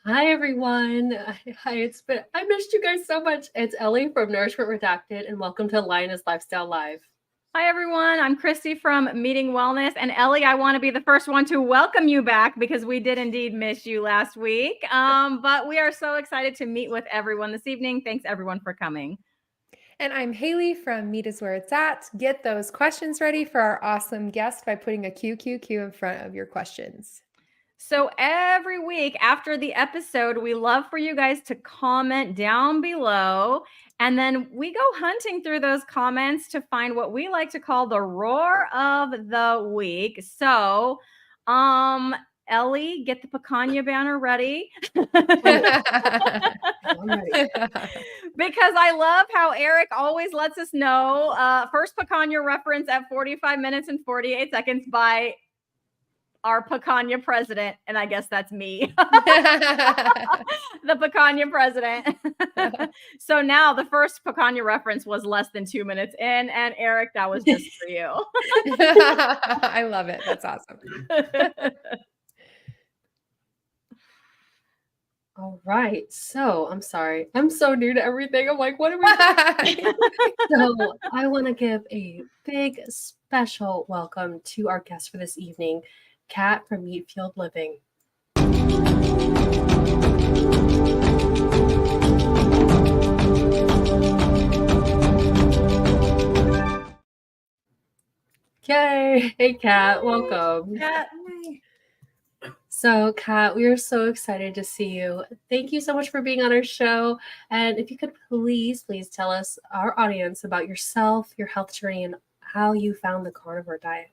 Hi everyone. I missed you guys so much. It's Ellie from Nourishment Redacted, and welcome to Lioness Lifestyle Live. Hi everyone, I'm Cristie from Meeting Wellness, and Ellie, I want to be the first one to welcome you back because we did indeed miss you last week. But we are so excited to meet with everyone this evening. Thanks everyone for coming. And I'm Hayley from Meatiswhereitsat. Get those questions ready for our awesome guest by putting a QQQ in front of your questions. So every week after the episode, we love for you guys to comment down below. And then we go hunting through those comments to find what we like to call the roar of the week. So, Ellie, get the picanha banner ready. Because I love how Eric always lets us know first picanha reference at 45 minutes and 48 seconds by our picanha president, and I guess that's me. The picanha president. So now the first picanha reference was less than 2 minutes in, and Eric, that was just for you. I love it. That's awesome. All right. So I'm sorry. I'm so new to everything. I'm like, what are we doing? So I want to give a big special welcome to our guest for this evening, Kat from Meatfield Living. Yay! Hey, Kat, welcome. Kat. So, Kat, we are so excited to see you. Thank you so much for being on our show. And if you could please tell us, our audience, about yourself, your health journey, and how you found the carnivore diet.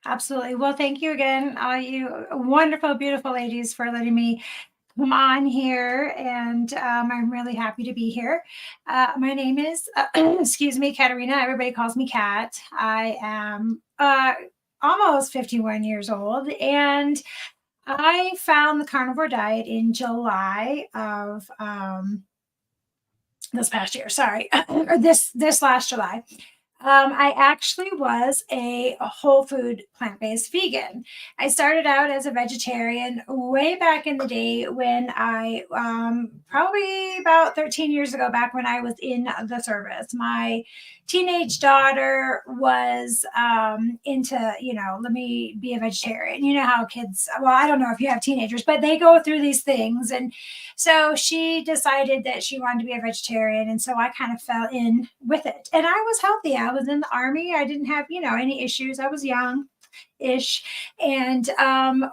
Absolutely. Well, thank you again, you wonderful, beautiful ladies, for letting me come on here. And I'm really happy to be here. My name is, excuse me, Katerina. Everybody calls me Kat. I am almost 51 years old, and I found the carnivore diet in July of this past year. Sorry, or this last July. I actually was a whole food plant-based vegan. I started out as a vegetarian way back in the day when I, probably about 13 years ago, back when I was in the service. My teenage daughter was into, let me be a vegetarian. You know how kids, well, I don't know if you have teenagers, but they go through these things. And so she decided that she wanted to be a vegetarian. And so I kind of fell in with it. And I was healthy. I was in the Army. I didn't have, any issues. I was young-ish. And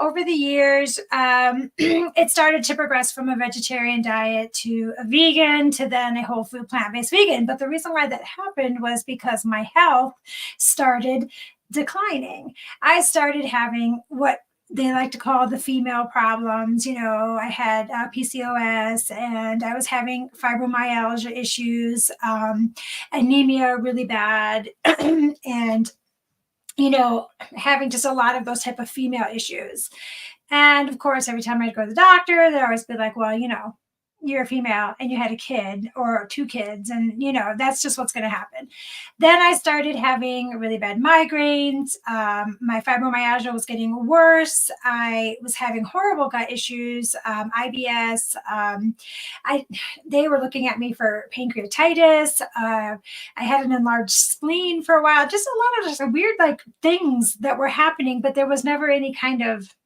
over the years, it started to progress from a vegetarian diet to a vegan to then a whole food plant-based vegan. But the reason why that happened was because my health started declining. I started having what they like to call the female problems. I had PCOS, and I was having fibromyalgia issues, anemia really bad, and, having just a lot of those type of female issues. And of course, every time I'd go to the doctor, they'd always be like, well, you're a female and you had a kid or two kids, and that's just what's going to happen. Then I started having really bad migraines. My fibromyalgia was getting worse. I was having horrible gut issues, IBS. They were looking at me for pancreatitis. I had an enlarged spleen for a while. Just a lot of just weird things that were happening, but there was never any kind of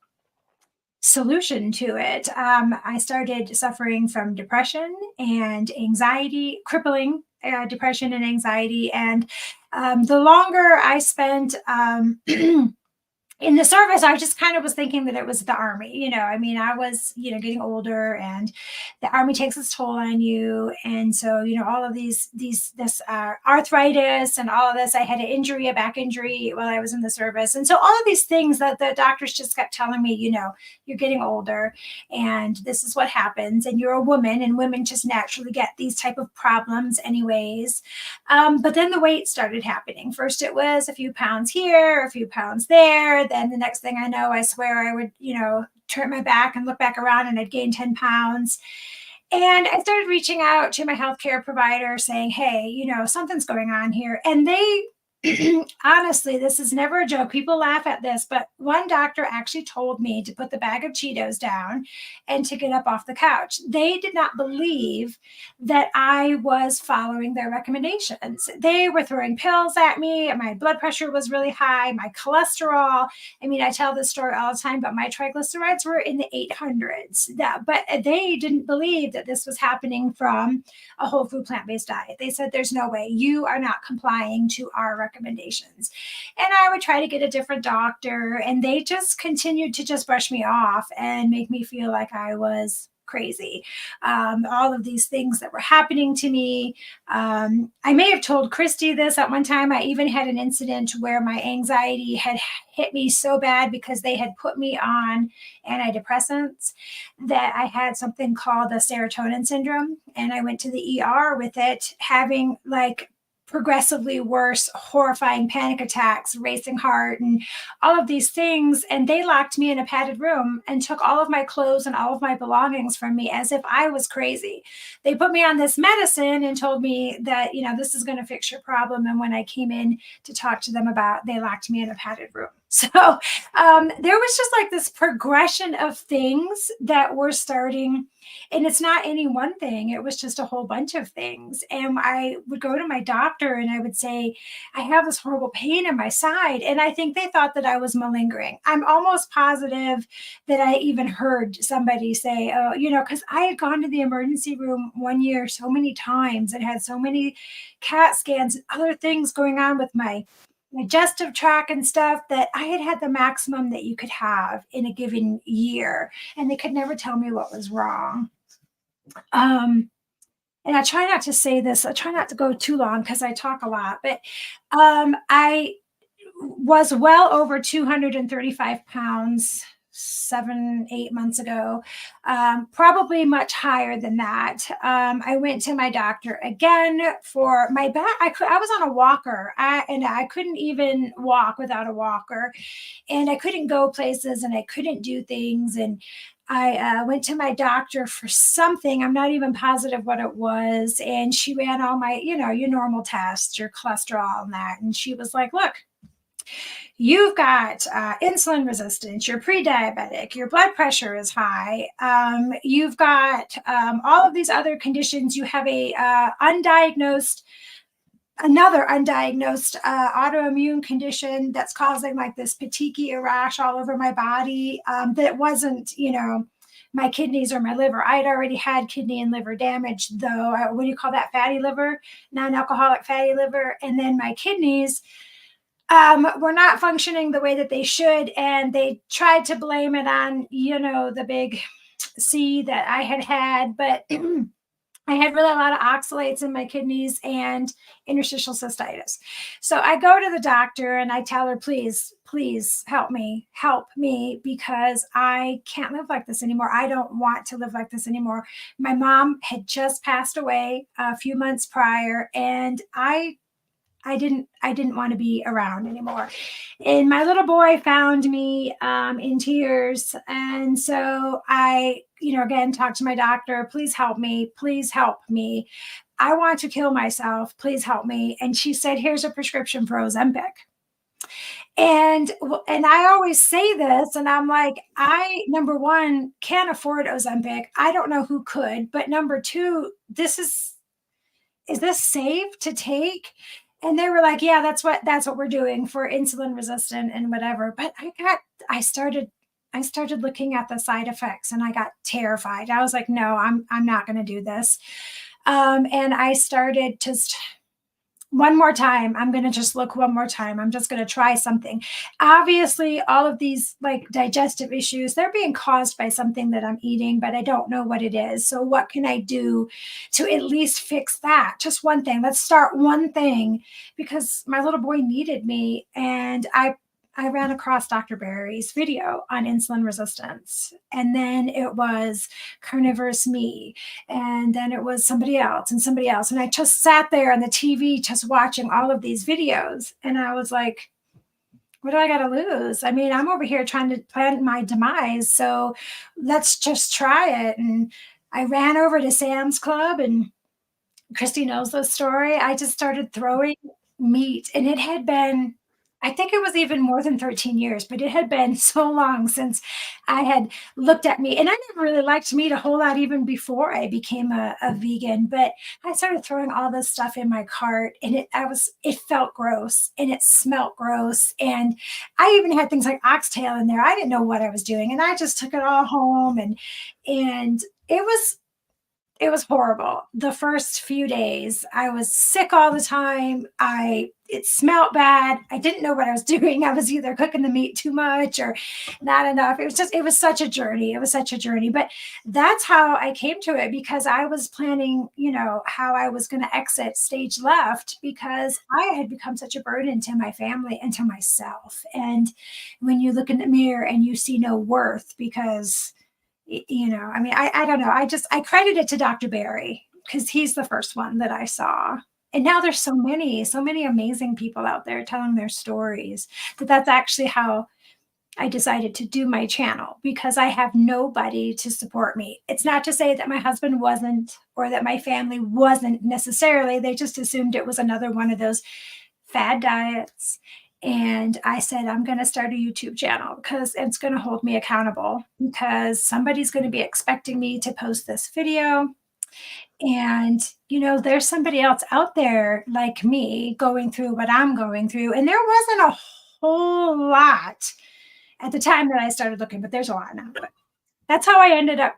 solution to it. I started suffering from depression and anxiety, crippling depression and anxiety. And the longer I spent in the service, I just kind of was thinking that it was the Army. I was, getting older, and the Army takes its toll on you. And so, all of this arthritis and all of this, I had a back injury while I was in the service. And so all of these things that the doctors just kept telling me, you're getting older and this is what happens, and you're a woman, and women just naturally get these type of problems anyways. But then the weight started happening. First, it was a few pounds here, a few pounds there. Then the next thing I know, I swear I would, turn my back and look back around, and I'd gain 10 pounds. And I started reaching out to my healthcare provider saying, hey, something's going on here. And they honestly, this is never a joke. People laugh at this, but one doctor actually told me to put the bag of Cheetos down and to get up off the couch. They did not believe that I was following their recommendations. They were throwing pills at me. My blood pressure was really high, my cholesterol. I mean, I tell this story all the time, but my triglycerides were in the 800s. But they didn't believe that this was happening from a whole food plant-based diet. They said, there's no way, you are not complying to our recommendations. And I would try to get a different doctor, and they just continued to just brush me off and make me feel like I was crazy. All of these things that were happening to me. I may have told Cristie this at one time. I even had an incident where my anxiety had hit me so bad because they had put me on antidepressants that I had something called the serotonin syndrome. And I went to the ER with it, having like progressively worse, horrifying panic attacks, racing heart, and all of these things. And they locked me in a padded room and took all of my clothes and all of my belongings from me as if I was crazy. They put me on this medicine and told me that, you know, this is going to fix your problem. And when I came in to talk to them about, they locked me in a padded room. So there was just like this progression of things that were starting. And it's not any one thing. It was just a whole bunch of things. And I would go to my doctor and I would say, I have this horrible pain in my side. And I think they thought that I was malingering. I'm almost positive that I even heard somebody say, oh, you know, because I had gone to the emergency room one year so many times and had so many CAT scans and other things going on with my digestive tract and stuff, that I had the maximum that you could have in a given year, and they could never tell me what was wrong. And I try not to say this, I try not to go too long because I talk a lot, but I was well over 235 pounds 7-8 months ago, probably much higher than that. I went to my doctor again for my back. I was on a walker, and I couldn't even walk without a walker, and I couldn't go places, and I couldn't do things. And I went to my doctor for something. I'm not even positive what it was. And she ran all my, you know, your normal tests, your cholesterol and that. And she was like, look, you've got insulin resistance, you're pre-diabetic, your blood pressure is high, you've got all of these other conditions, you have another undiagnosed autoimmune condition that's causing like this petechiae rash all over my body, that wasn't, you know, my kidneys or my liver. I had already had kidney and liver damage, though. What do you call that? Fatty liver, non-alcoholic fatty liver. And then my kidneys were not functioning the way that they should. And they tried to blame it on, you know, the big C that I had, but I had really a lot of oxalates in my kidneys and interstitial cystitis. So I go to the doctor and I tell her, please, please help me, because I can't live like this anymore. I don't want to live like this anymore. My mom had just passed away a few months prior, and I didn't want to be around anymore. And my little boy found me in tears. And so I, you know, again, talked to my doctor, please help me. Please help me. I want to kill myself. Please help me. And she said, here's a prescription for Ozempic. And I always say this, and I'm like, I, number one, can't afford Ozempic. I don't know who could, but number two, is this safe to take? And they were like, yeah, that's what we're doing for insulin resistant and whatever. But I started looking at the side effects, and I got terrified. I was like, no, I'm not going to do this. And I started just one more time. I'm going to just look one more time. I'm just going to try something. Obviously, all of these like digestive issues, they're being caused by something that I'm eating, but I don't know what it is. So what can I do to at least fix that? Just one thing. Let's start one thing, because my little boy needed me. And I ran across Dr. Barry's video on insulin resistance. And then it was Carnivore's me. And then it was somebody else and somebody else. And I just sat there on the TV just watching all of these videos. And I was like, what do I got to lose? I mean, I'm over here trying to plan my demise. So let's just try it. And I ran over to Sam's Club, and Cristie knows the story. I just started throwing meat, and it had been, I think it was even more than 13 years, but it had been so long since I had looked at meat. And I never really liked meat a whole lot even before I became a vegan. But I started throwing all this stuff in my cart, and it felt gross and it smelled gross. And I even had things like oxtail in there. I didn't know what I was doing. And I just took it all home, and it was horrible. The first few days, I was sick all the time. It smelled bad. I didn't know what I was doing. I was either cooking the meat too much or not enough. It was such a journey. It was such a journey. But that's how I came to it, because I was planning, how I was going to exit stage left, because I had become such a burden to my family and to myself. And when you look in the mirror and you see no worth, because I don't know. I credit it to Dr. Barry, because he's the first one that I saw. And now there's so many amazing people out there telling their stories, that's actually how I decided to do my channel, because I have nobody to support me. It's not to say that my husband wasn't, or that my family wasn't necessarily. They just assumed it was another one of those fad diets. And I said, I'm going to start a YouTube channel because it's going to hold me accountable, because somebody's going to be expecting me to post this video. And, there's somebody else out there like me going through what I'm going through. And there wasn't a whole lot at the time that I started looking, but there's a lot now. But that's how I ended up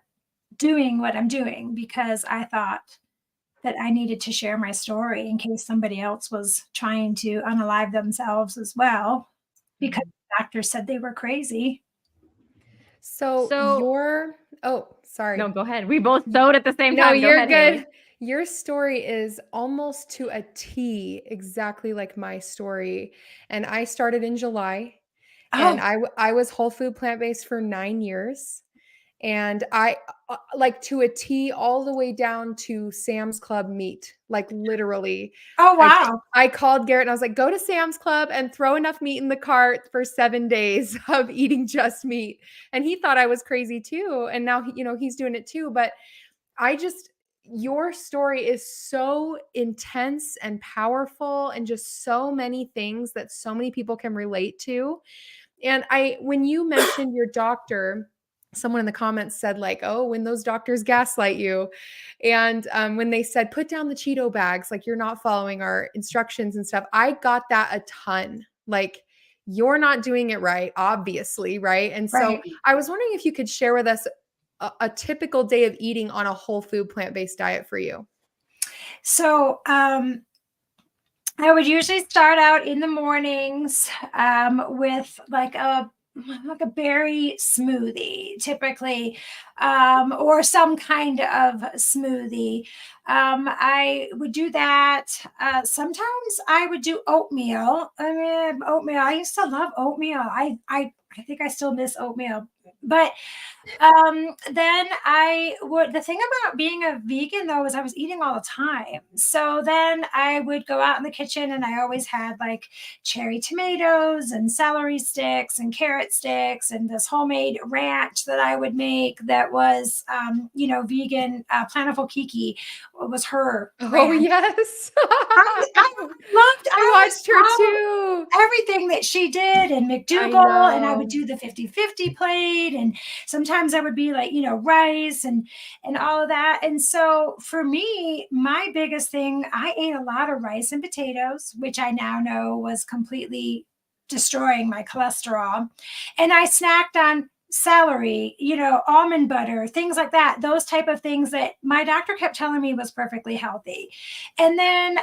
doing what I'm doing, because I thought that I needed to share my story in case somebody else was trying to unalive themselves as well, because the doctors said they were crazy. So sorry. No, go ahead. We both sewed at the same No, time. Go you're ahead, good. Hayley. Your story is almost to a T, exactly like my story. And I started in July, and I was whole food plant-based for 9 years. And I like to a T, all the way down to Sam's Club meat, like literally. Oh, wow. I called Garrett and I was like, go to Sam's Club and throw enough meat in the cart for 7 days of eating just meat. And he thought I was crazy too. And now, he's doing it too. But your story is so intense and powerful, and just so many things that so many people can relate to. And when you mentioned your doctor, someone in the comments said like, oh, when those doctors gaslight you. And when they said, put down the Cheeto bags, like you're not following our instructions and stuff, I got that a ton. Like, you're not doing it right, obviously. Right. And so I was wondering if you could share with us a typical day of eating on a whole food plant-based diet for you. So, I would usually start out in the mornings with like a berry smoothie, typically, or some kind of smoothie. I would do that. Sometimes I would do oatmeal. Oatmeal. I used to love oatmeal. I think I still miss oatmeal. But then the thing about being a vegan though is I was eating all the time. So then I would go out in the kitchen, and I always had like cherry tomatoes and celery sticks and carrot sticks and this homemade ranch that I would make that was, vegan. Plentiful Kiki was her ranch. Oh, yes. I watched her too. Everything that she did, and McDougal, and I would do the 50-50 plate, and sometimes I would be like, rice and all of that. And so for me, my biggest thing, I ate a lot of rice and potatoes, which I now know was completely destroying my cholesterol. And I snacked on celery, almond butter, things like that, those type of things that my doctor kept telling me was perfectly healthy. And then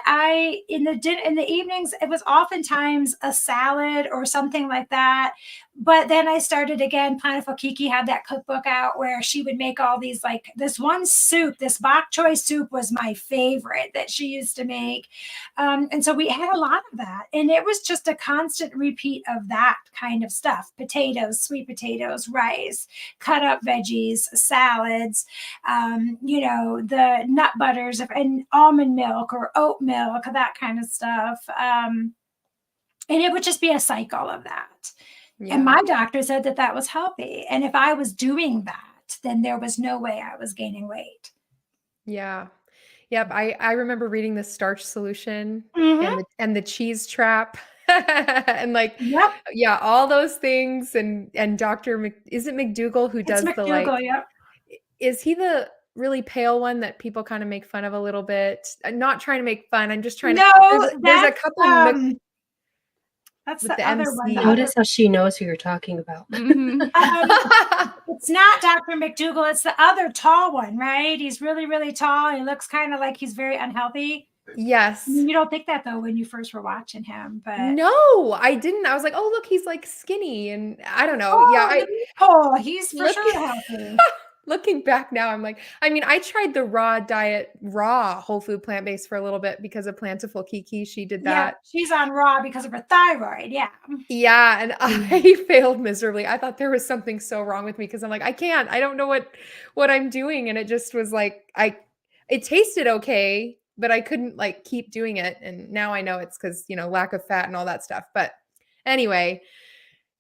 in the evenings, it was oftentimes a salad or something like that. But then I started again, Plentiful Kiki had that cookbook out where she would make all these, like this one soup, this bok choy soup was my favorite that she used to make. And so we had a lot of that. And it was just a constant repeat of that kind of stuff. Potatoes, sweet potatoes, rice, cut up veggies, salads, the nut butters and almond milk or oat milk, that kind of stuff. And it would just be a cycle of that. Yeah. And my doctor said that that was healthy. And if I was doing that, then there was no way I was gaining weight. Yeah. Yep, I remember reading the starch solution Mhm. and the cheese trap and like Yep. yeah, all those things and Dr. is it McDougall who It's does the like McDougal. Yep. is he the really pale one that people kind of make fun of a little bit? I'm not trying to make fun. I'm just trying to No, there's a couple that's with the the other one. MC. The other, Notice how she knows who you're talking about. Mhm. it's not Dr. McDougall. It's the other tall one, right? He's really, really tall. He looks kind of like he's very unhealthy. Yes. You don't think that though when you first were watching him, but No, I didn't. I was like, "Oh, look, he's like skinny." And I don't know. Yeah, he's for sure healthy. looking back now, I'm like, I mean, I tried the raw whole food plant-based for a little bit because of Plentiful Kiki. She did Yeah, that. she's on raw because of her thyroid. Yeah. Yeah, and I failed miserably. I thought there was something so wrong with me because I'm like, I can't. I don't know what I'm doing. And it just was like it tasted okay, but I couldn't like keep doing it. And now I know it's because, lack of fat and all that stuff. But anyway,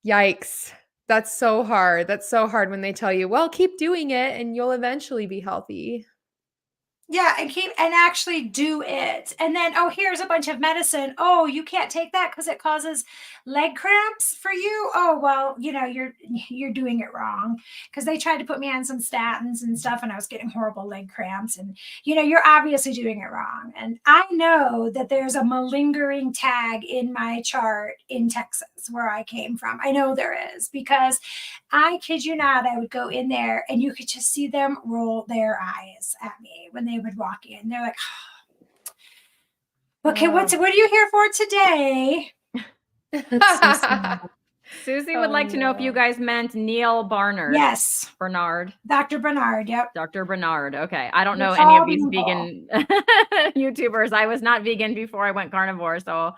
yikes. That's so hard. That's so hard when they tell you, well, keep doing it and you'll eventually be healthy. Yeah, and actually do it. And then, oh, here's a bunch of medicine. Oh, you can't take that because it causes leg cramps for you. Oh, well, you're doing it wrong. Because they tried to put me on some statins and stuff, and I was getting horrible leg cramps. And you're obviously doing it wrong. And I know that there's a malingering tag in my chart in Texas where I came from. I know there is because I kid you not, I would go in there and you could just see them roll their eyes at me when they would walk in. They're like, okay, what are you here for today? That's so sad. Susie would like to know if you guys meant Neil Barnard. Yes. Bernard. Dr. Bernard. Yep. Dr. Bernard. Okay. I don't know It's any all of these vegan. vegan YouTubers. I was not vegan before I went carnivore. So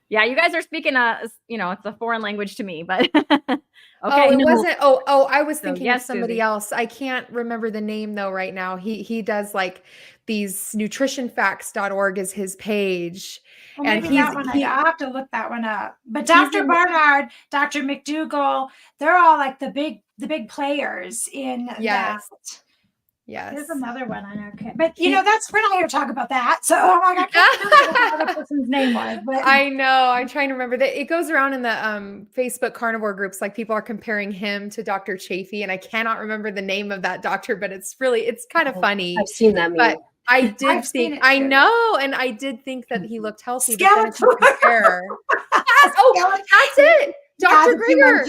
yeah, you guys are speaking it's a foreign language to me, but okay. Oh, it wasn't. Oh, I was thinking of yes, somebody Susie. else. I can't remember the name though right now. He does like these nutritionfacts.org is his page. Well, And maybe that one. I'll have to look that one up. But Dr. Barnard, Dr. McDougall, they're all like the big players in that. Yes. There's another one I know. Okay. But that's we're not here to talk about that. So I can't remember what the other person's name was. But I know. I'm trying to remember that. It goes around in the Facebook carnivore groups. Like people are comparing him to Dr. Chafee, and I cannot remember the name of that doctor, but it's kind of funny. I've seen that meme. But I did think I know, and I did think that he looked healthy. But then if you compare, that's it, Dr. Grigor.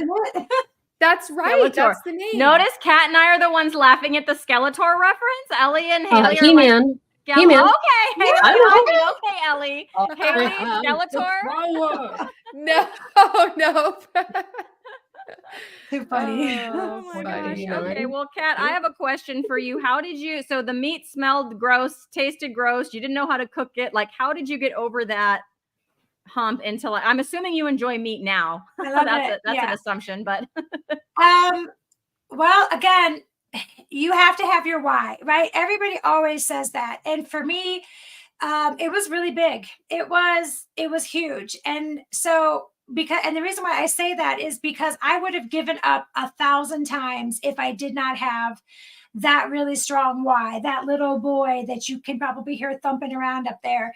That's right. Skeletor. That's the name. Notice Kat and I are the ones laughing at the Skeletor reference. Ellie and Hayley are He-Man. like, He-Man. Okay, okay, Ellie. Hayley, Skeletor. No. too funny. Oh my funny. gosh. Okay, well, Kat, I have a question for you. So the meat smelled gross, tasted gross. You didn't know how to cook it. Like, how did you get over that hump until I'm assuming you enjoy meat now? I love That's an assumption, but well, again, you have to have your why, right? Everybody always says that. And for me, it was really big. It was huge. And so and the reason why I say that is because I would have given up 1,000 times if I did not have that really strong why, that little boy that you can probably hear thumping around up there.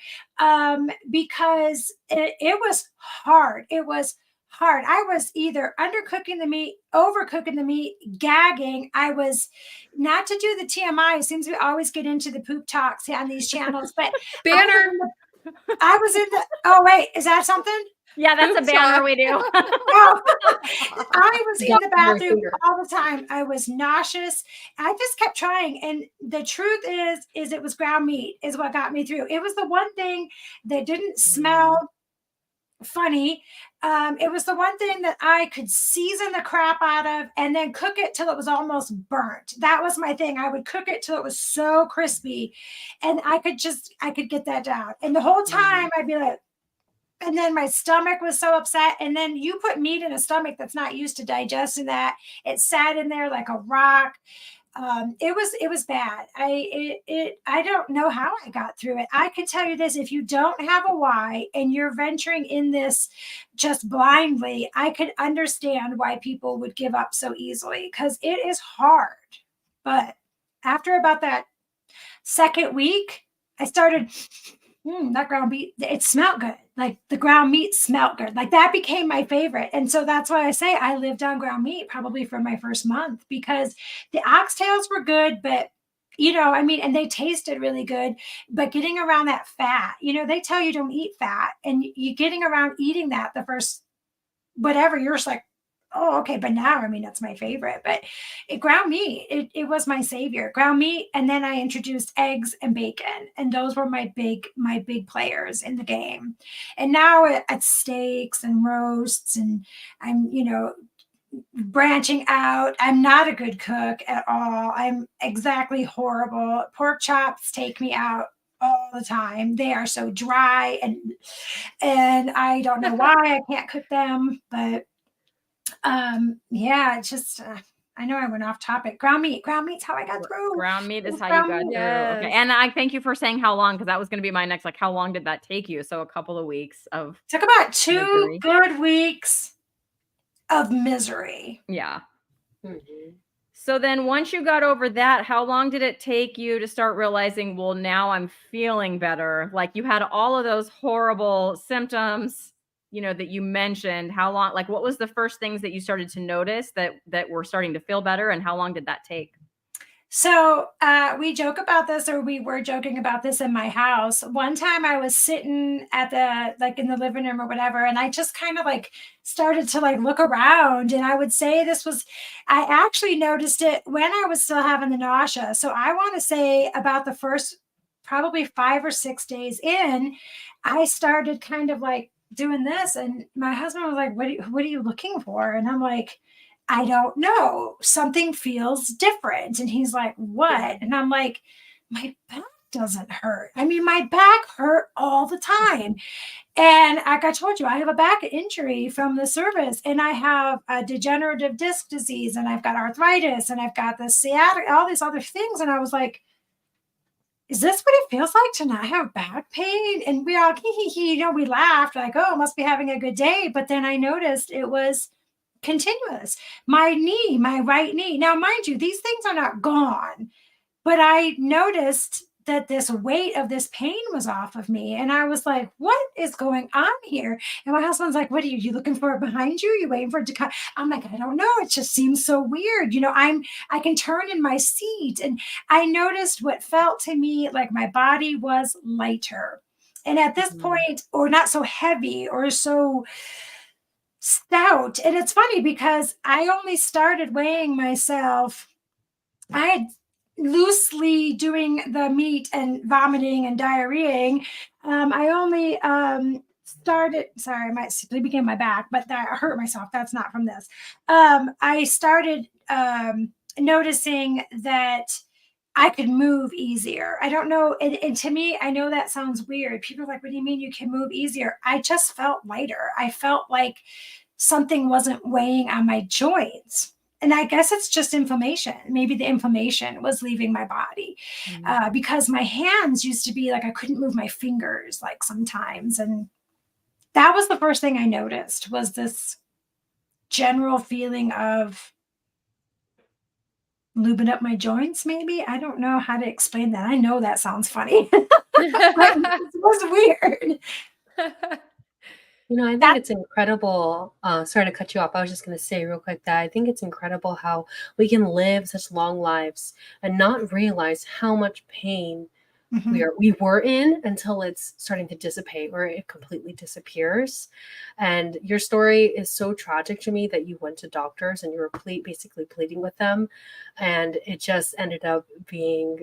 Because it was hard. It was hard. I was either undercooking the meat, overcooking the meat, gagging. I was, not to do the TMI, it seems we always get into the poop talks on these channels, but Banner. I was in the, oh wait, is that something? yeah, that's a banner we do. Oh, I was in the bathroom all the time. I was nauseous. I just kept trying. And the truth is it was ground meat is what got me through. It was the one thing that didn't smell funny. It was the one thing that I could season the crap out of and then cook it till it was almost burnt. That was my thing. I would cook it till it was so crispy, and I could get that down. And the whole time I'd be like, and then my stomach was so upset. And then you put meat in a stomach that's not used to digesting that. It sat in there like a rock. It was bad. I don't know how I got through it. I can tell you this: if you don't have a why and you're venturing in this just blindly, I could understand why people would give up so easily, because it is hard. But after about that second week, I started, that ground meat, it smelled good. Like the ground meat smelled good. Like that became my favorite. And so that's why I say I lived on ground meat probably for my first month, because the oxtails were good, but I mean, and they tasted really good, but getting around that fat, they tell you don't eat fat, and you getting around eating that the first whatever, you're just like, oh, okay. But now, I mean, that's my favorite. But ground meat, it was my savior. Ground meat, and then I introduced eggs and bacon, and those were my big players in the game. And now it's steaks and roasts, and I'm branching out. I'm not a good cook at all. I'm exactly horrible. Pork chops take me out all the time. They are so dry, and I don't know why I can't cook them, but yeah, it's just I know I went off topic. Ground meat's how I got through. Ground meat is how Ground you got meat. through. Okay. Yes. And I thank you for saying how long, because that was going to be my next, like, how long did that take you? So a couple of weeks of Took about 2 misery. good weeks of misery. Yeah. Mhm. So then once you got over that, how long did it take you to start realizing, well, now I'm feeling better? Like, you had all of those horrible symptoms, that you mentioned. How long, like, what was the first things that you started to notice that were starting to feel better, and how long did that take? So we joke about this, or we were joking about this in my house. One time I was sitting in the living room or whatever, and I just kind of like started to like look around, and I would say I actually noticed it when I was still having the nausea. So I want to say about the first probably 5 or 6 days in, I started kind of like doing this, and my husband was like, what are you looking for? And I'm like, I don't know. Something feels different. And he's like, what? And I'm like, my back doesn't hurt. I mean, my back hurt all the time. And like I told you, I have a back injury from the service, and I have a degenerative disc disease, and I've got arthritis, and I've got the sciatic, all these other things. And I was like, is this what it feels like to not have back pain? And we all, we laughed like, oh, must be having a good day. But then I noticed it was continuous. My right knee. Now, mind you, these things are not gone, but I noticed that this weight of this pain was off of me. And I was like, what is going on here? And my husband's like, what are you looking for it behind you? You waiting for it to come? I'm like, I don't know. It just seems so weird. I can turn in my seat. And I noticed what felt to me like my body was lighter. And at this point, or not so heavy or so stout. And it's funny because I only started weighing myself. I had loosely doing the meat and vomiting and diarrheaing. I only started, sorry, I might sleeping in my back, but I hurt myself. That's not from this. I started noticing that I could move easier. I don't know. And to me, I know that sounds weird. People are like, what do you mean you can move easier? I just felt lighter. I felt like something wasn't weighing on my joints. And I guess it's just inflammation. Maybe the inflammation was leaving my body because my hands used to be like, I couldn't move my fingers like sometimes. And that was the first thing I noticed, was this general feeling of lubing up my joints, maybe. I don't know how to explain that. I know that sounds funny. But it was weird. I think it's incredible. Sorry to cut you off. I was just going to say real quick that I think it's incredible how we can live such long lives and not realize how much pain we were in until it's starting to dissipate, or it completely disappears. And your story is so tragic to me that you went to doctors and you were basically pleading with them, and it just ended up being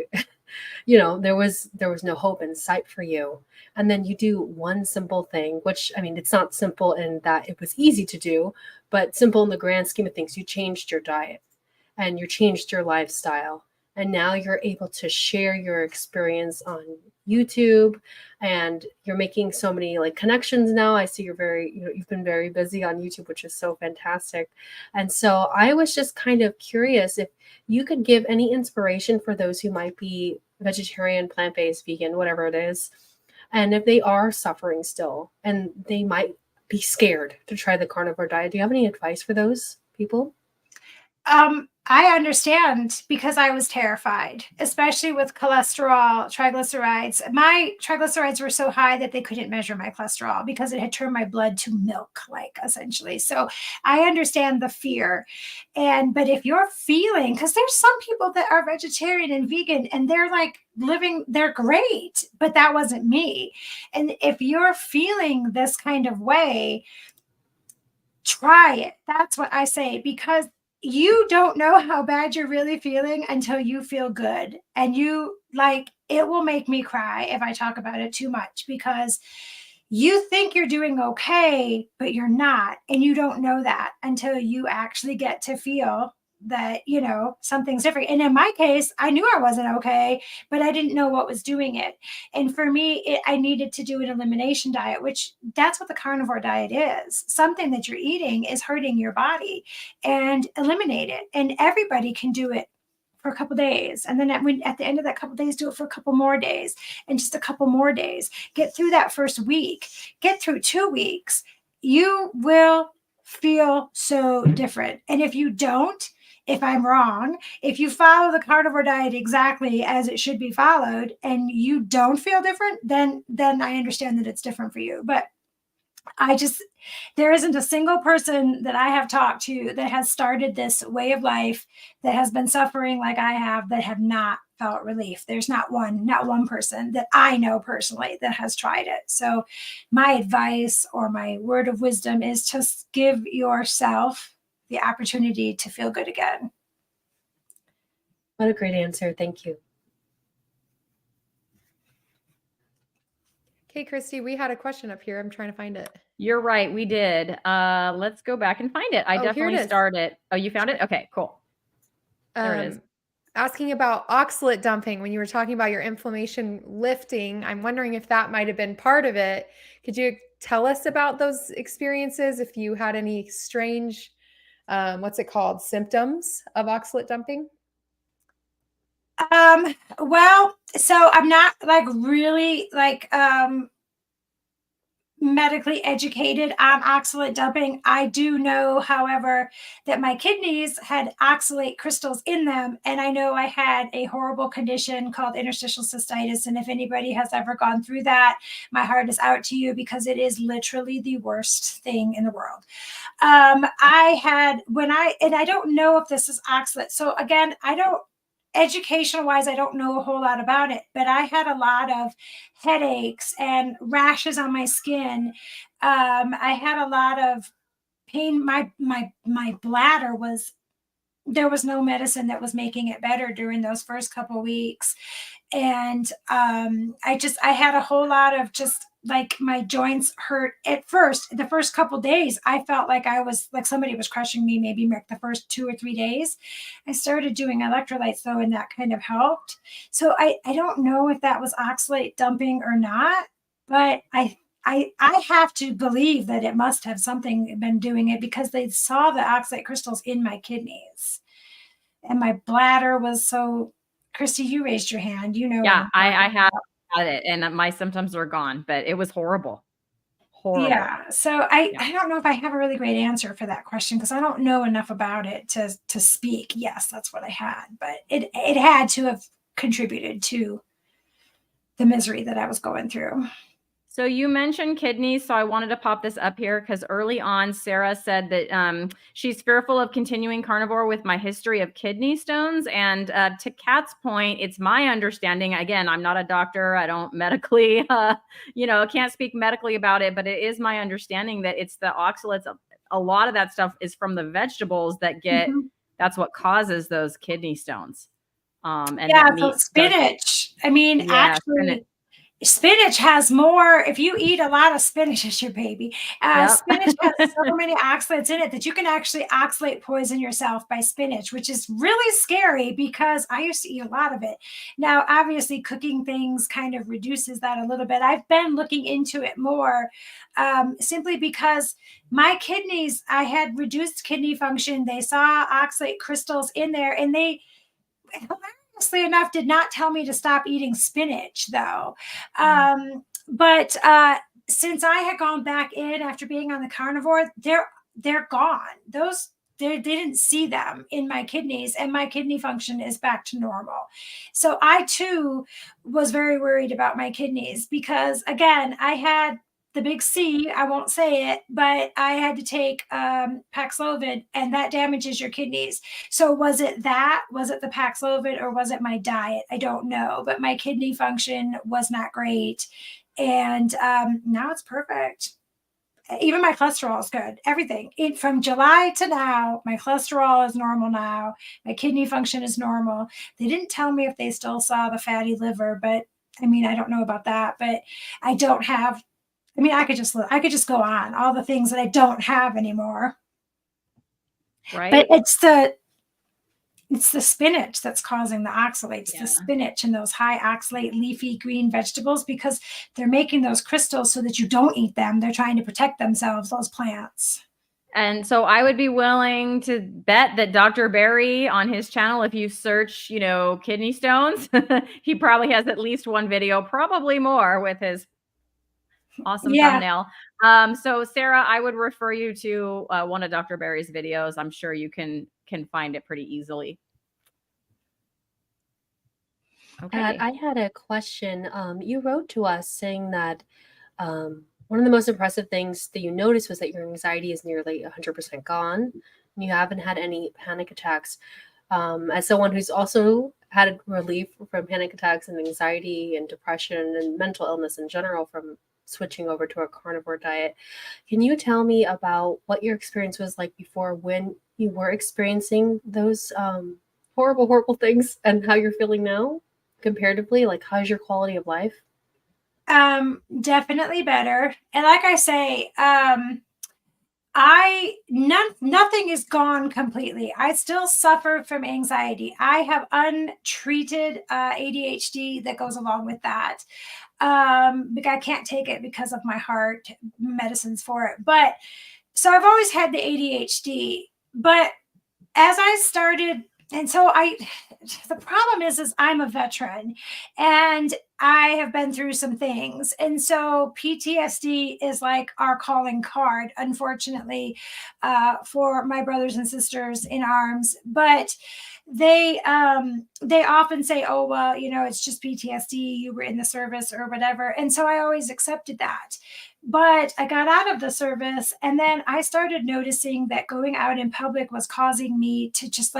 there was no hope in sight for you. And then you do one simple thing, which, I mean, it's not simple in that it was easy to do, but simple in the grand scheme of things. You changed your diet and you changed your lifestyle. And now you're able to share your experience on YouTube, and you're making so many like connections now. I see you've been very busy on YouTube, which is so fantastic. And so I was just kind of curious if you could give any inspiration for those who might be vegetarian, plant-based, vegan, whatever it is. And if they are suffering still and they might be scared to try the carnivore diet, do you have any advice for those people? I understand because I was terrified, especially with cholesterol, triglycerides. My triglycerides were so high that they couldn't measure my cholesterol because it had turned my blood to milk, like essentially. So I understand the fear. But if you're feeling, because there's some people that are vegetarian and vegan and they're like living, they're great, but that wasn't me. And if you're feeling this kind of way, try it. That's what I say, because you don't know how bad you're really feeling until you feel good. And you like, it will make me cry if I talk about it too much, because you think you're doing okay, but you're not. And you don't know that until you actually get to feel that, something's different. And in my case, I knew I wasn't okay, but I didn't know what was doing it. And for me, I needed to do an elimination diet, which that's what the carnivore diet is. Something that you're eating is hurting your body, and eliminate it. And everybody can do it for a couple days. And then at the end of that couple days, do it for a couple more days, and just a couple more days. Get through that first week, get through 2 weeks. You will feel so different. And if you don't, if I'm wrong, if you follow the carnivore diet exactly as it should be followed and you don't feel different, then I understand that it's different for you. But there isn't a single person that I have talked to that has started this way of life that has been suffering like I have that have not felt relief. There's not one person that I know personally that has tried it. So my advice or my word of wisdom is just give yourself the opportunity to feel good again. What a great answer. Thank you. Okay, Cristie, we had a question up here. I'm trying to find it. You're right. We did. Let's go back and find it. I definitely started. Oh, you found it? Okay, cool. There it is. Asking about oxalate dumping when you were talking about your inflammation lifting. I'm wondering if that might have been part of it. Could you tell us about those experiences? If you had any strange, symptoms of oxalate dumping? Well, so I'm not like really medically educated on oxalate dumping. I do know, however, that my kidneys had oxalate crystals in them. And I know I had a horrible condition called interstitial cystitis. And if anybody has ever gone through that, my heart is out to you, because it is literally the worst thing in the world. I don't know if this is oxalate. So again, educational wise, I don't know a whole lot about it, but I had a lot of headaches and rashes on my skin. I had a lot of pain. My bladder there was no medicine that was making it better during those first couple weeks. And I had a whole lot of just like my joints hurt at first. The first couple days, I felt like I was like somebody was crushing me, maybe the first 2 or 3 days. I started doing electrolytes though, and that kind of helped. So I don't know if that was oxalate dumping or not, but I have to believe that it must have something been doing it, because they saw the oxalate crystals in my kidneys, and my bladder was so. Cristie, you raised your hand. Yeah, I have had it, and my symptoms were gone, but it was horrible. Horrible. Yeah. So I don't know if I have a really great answer for that question, because I don't know enough about it to speak. Yes, that's what I had, but it had to have contributed to the misery that I was going through. So you mentioned kidneys, so I wanted to pop this up here because early on, Sarah said that she's fearful of continuing carnivore with my history of kidney stones. And to Kat's point, it's my understanding, again, I'm not a doctor, I don't medically, can't speak medically about it, but it is my understanding that it's the oxalates. A lot of that stuff is from the vegetables that get, that's what causes those kidney stones. So spinach. Actually, spinach has more. If you eat a lot of spinach, it's your baby. Spinach has so many oxalates in it that you can actually oxalate poison yourself by spinach, which is really scary, because I used to eat a lot of it. Now, obviously, cooking things kind of reduces that a little bit. I've been looking into it more, simply because my kidneys, I had reduced kidney function. They saw oxalate crystals in there, and they, hilariously enough, did not tell me to stop eating spinach though. But since I had gone back in after being on the carnivore, they're gone. Those they didn't see them in my kidneys, and my kidney function is back to normal. So I too was very worried about my kidneys because, again, I had the big C, I won't say it, but I had to take Paxlovid, and that damages your kidneys. So was it that? Was it the Paxlovid, or was it my diet? I don't know, but my kidney function was not great. And now it's perfect. Even my cholesterol is good. Everything. From July to now, my cholesterol is normal now. My kidney function is normal. They didn't tell me if they still saw the fatty liver, but I mean, I don't know about that, but I don't have, I mean, I could just go on all the things that I don't have anymore. Right. But it's the spinach that's causing the oxalates, the spinach and those high oxalate leafy green vegetables, because they're making those crystals so that you don't eat them. They're trying to protect themselves, those plants. And so I would be willing to bet that Dr. Barry on his channel, if you search, kidney stones, he probably has at least one video, probably more, with his awesome thumbnail. So Sarah, I would refer you to one of Dr. Barry's videos. I'm sure you can find it pretty easily. Okay. I had a question. You wrote to us saying that one of the most impressive things that you noticed was that your anxiety is nearly 100% gone, and you haven't had any panic attacks. As someone who's also had relief from panic attacks and anxiety and depression and mental illness in general from switching over to a carnivore diet, can you tell me about what your experience was like before, when you were experiencing those horrible things, and how you're feeling now comparatively? Like, how's your quality of life? Definitely better. And like I say, nothing is gone completely. I still suffer from anxiety. I have untreated ADHD that goes along with that. But I can't take it because of my heart medicines for it. But so I've always had the ADHD, but as I started, and so the problem is I'm a veteran and I have been through some things. And so PTSD is like our calling card, unfortunately, for my brothers and sisters in arms. But they often say, oh, well, it's just PTSD. You were in the service or whatever. And so I always accepted that. But I got out of the service, and then I started noticing that going out in public was causing me to just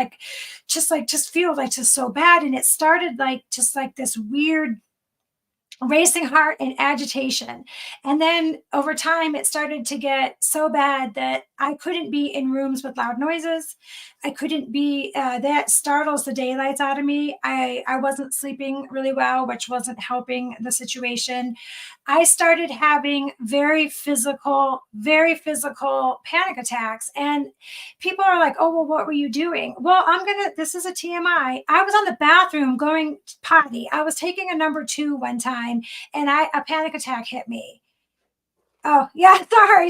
feel like just so bad. And it started like this weird racing heart and agitation. And then over time, it started to get so bad that I couldn't be in rooms with loud noises. I couldn't be, that startles the daylights out of me. I wasn't sleeping really well, which wasn't helping the situation. I started having very physical panic attacks. And people are like, oh, well, what were you doing? Well, this is a TMI. I was on the bathroom going potty. I was taking a number 2 one time, and a panic attack hit me. Oh, yeah, sorry.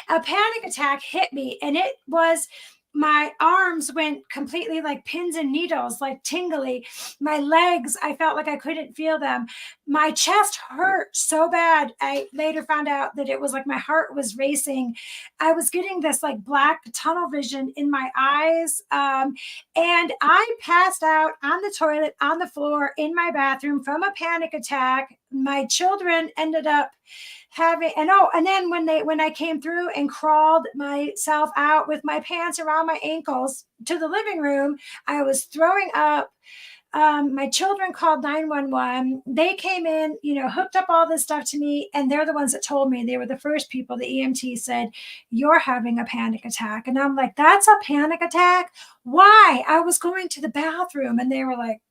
A panic attack hit me, and it was, my arms went completely like pins and needles, like tingly. My legs, I felt like I couldn't feel them. My chest hurt so bad. I later found out that it was like my heart was racing. I was getting this like black tunnel vision in my eyes. And I passed out on the toilet, on the floor, in my bathroom from a panic attack. My children ended up having, and then when I came through and crawled myself out with my pants around my ankles to the living room, I was throwing up. My children called 911. They came in, hooked up all this stuff to me, and they're the ones that told me. They were the first people. The EMT said, you're having a panic attack. And I'm like, that's a panic attack? Why? I was going to the bathroom. And they were like,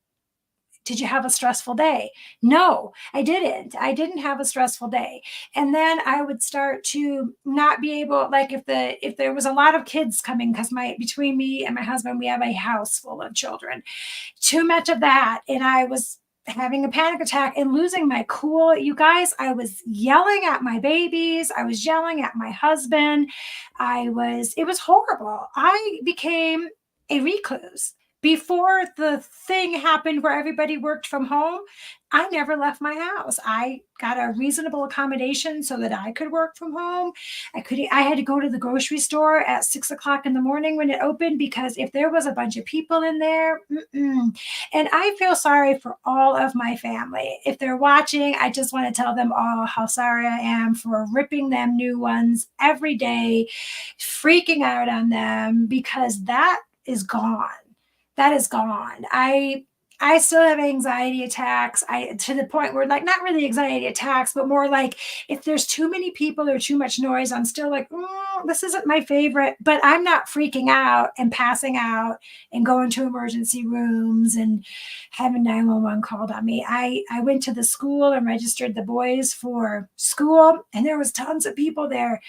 did you have a stressful day? No, I didn't. I didn't have a stressful day. And then I would start to not be able, like if there was a lot of kids coming, because between me and my husband, we have a house full of children, too much of that. And I was having a panic attack and losing my cool. You guys, I was yelling at my babies. I was yelling at my husband. It was horrible. I became a recluse before the thing happened where everybody worked from home, I never left my house. I got a reasonable accommodation so that I could work from home. I had to go to the grocery store at 6 o'clock in the morning when it opened, because if there was a bunch of people in there, and I feel sorry for all of my family. If they're watching, I just want to tell them all how sorry I am for ripping them new ones every day, freaking out on them, because that is gone. That is gone. I still have anxiety attacks. To the point where, like, not really anxiety attacks, but more like if there's too many people or too much noise, I'm still like, this isn't my favorite. But I'm not freaking out and passing out and going to emergency rooms and having 911 called on me. I went to the school and registered the boys for school, and there was tons of people there.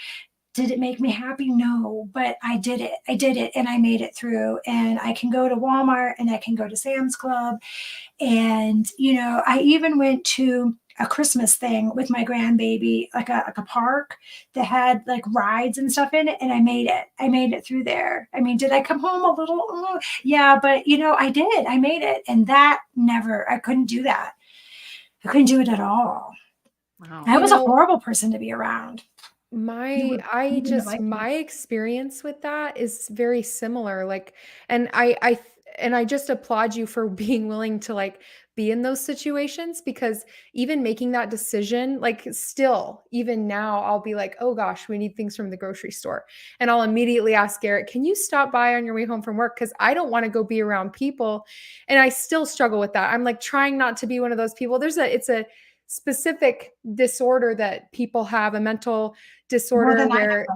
Did it make me happy? No, but I did it. I did it, and I made it through. And I can go to Walmart, and I can go to Sam's Club. And, I even went to a Christmas thing with my grandbaby, like a park that had like rides and stuff in it. And I made it. I made it through there. I mean, did I come home a little? Yeah, but I did. I made it. And I couldn't do that. I couldn't do it at all. Wow. I was a horrible person to be around. My experience with that is very similar. Like, and I just applaud you for being willing to like be in those situations, because even making that decision, like still, even now, I'll be like, oh gosh, we need things from the grocery store. And I'll immediately ask Garrett, can you stop by on your way home from work? Because I don't want to go be around people. And I still struggle with that. I'm like trying not to be one of those people. It's a specific disorder that people have, a mental disorder where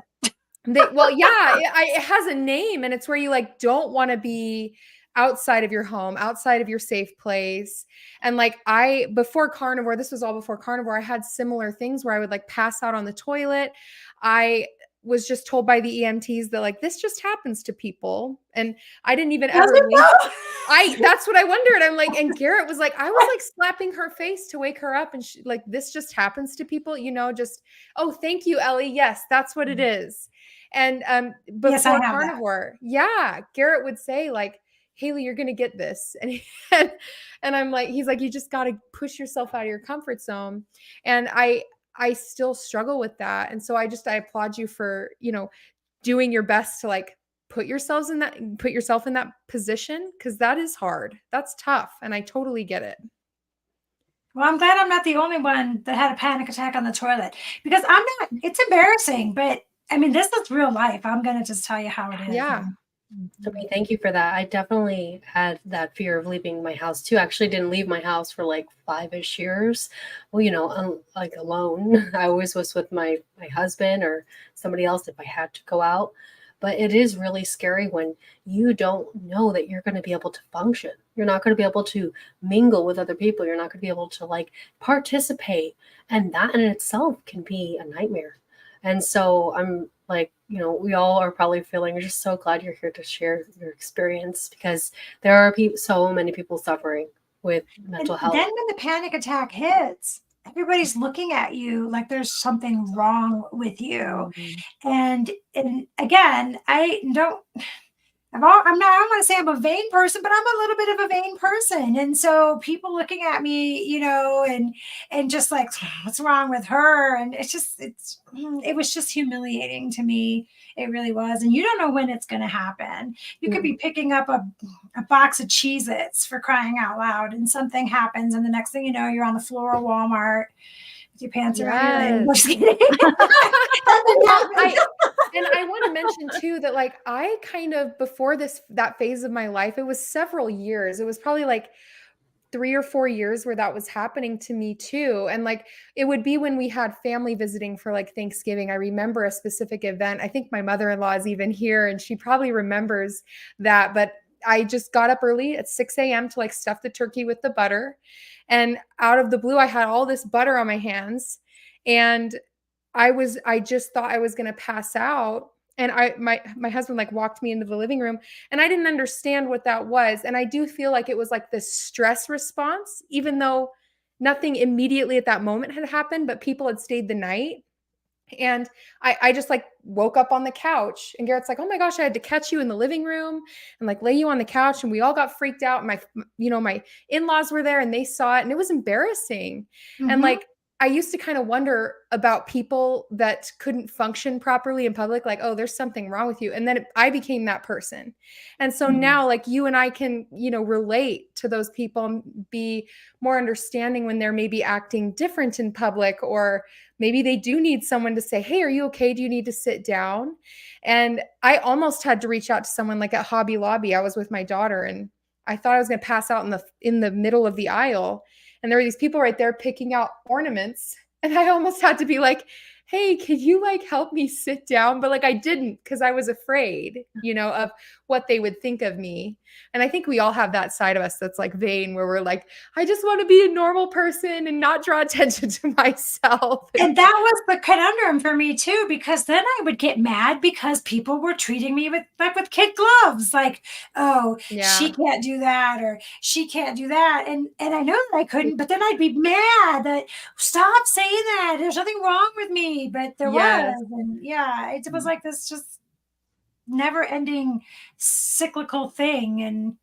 it has a name, and it's where you like don't want to be outside of your home, outside of your safe place. And like before Carnivore, this was all before Carnivore, I had similar things where I would like pass out on the toilet. I was just told by the EMTs that like this just happens to people, and I didn't even ever that's what I wondered. I'm like, and Garrett was like, I was like slapping her face to wake her up, and she, like, this just happens to people, just, oh, thank you, Ellie. Yes, that's what it is. And before Carnivore, Garrett would say like, Hayley, you're gonna get this, and I'm like, he's like, you just got to push yourself out of your comfort zone, and I still struggle with that, and so I applaud you for doing your best to like put yourself in that position, because that is hard. That's tough, and I totally get it. Well, I'm glad I'm not the only one that had a panic attack on the toilet, because it's embarrassing, but I mean, this is real life. I'm going to just tell you how it is. Yeah. I mean, thank you for that. I definitely had that fear of leaving my house too. Actually didn't leave my house for like 5-ish years. Well, like alone. I always was with my husband or somebody else if I had to go out. But it is really scary when you don't know that you're going to be able to function. You're not going to be able to mingle with other people. You're not going to be able to like participate. And that in itself can be a nightmare. And so I'm like, we all are probably feeling, we're just so glad you're here to share your experience, because there are so many people suffering with mental health. Then when the panic attack hits, everybody's looking at you like there's something wrong with you. Mm-hmm. And again, I don't want to say I'm a vain person, but I'm a little bit of a vain person. And so people looking at me, and just like, what's wrong with her? And it was just humiliating to me. It really was. And you don't know when it's going to happen. You could be picking up a box of Cheez-Its, for crying out loud, and something happens. And the next thing you know, you're on the floor of Walmart with your pants around your leg. And I want to mention too that like I kind of, before that phase of my life, it was several years. It was probably like 3 or 4 years where that was happening to me too. And like, it would be when we had family visiting for like Thanksgiving. I remember a specific event. I think my mother-in-law is even here, and she probably remembers that, but I just got up early at 6 a.m. to like stuff the turkey with the butter. And out of the blue, I had all this butter on my hands, and I just thought I was going to pass out. And my husband like walked me into the living room, and I didn't understand what that was. And I do feel like it was like this stress response, even though nothing immediately at that moment had happened, but people had stayed the night. And I just like woke up on the couch, and Garrett's like, oh my gosh, I had to catch you in the living room and like lay you on the couch. And we all got freaked out. My in-laws were there and they saw it, and it was embarrassing. And like, I used to kind of wonder about people that couldn't function properly in public, like, oh, there's something wrong with you. And then I became that person. And so now like you and I can, relate to those people and be more understanding when they're maybe acting different in public, or maybe they do need someone to say, hey, are you okay? Do you need to sit down? And I almost had to reach out to someone like at Hobby Lobby. I was with my daughter and I thought I was going to pass out in the middle of the aisle. And there were these people right there picking out ornaments. And I almost had to be like, hey, can you like help me sit down? But like I didn't, because I was afraid, of what they would think of me. And I think we all have that side of us that's like vain, where we're like, I just want to be a normal person and not draw attention to myself. And that was the conundrum for me too, because then I would get mad because people were treating me with kid gloves, like, oh, she can't do that, or she can't do that. And I know that I couldn't, but then I'd be mad that stop saying that. There's nothing wrong with me, but there was. And it was like this just never ending cyclical thing. And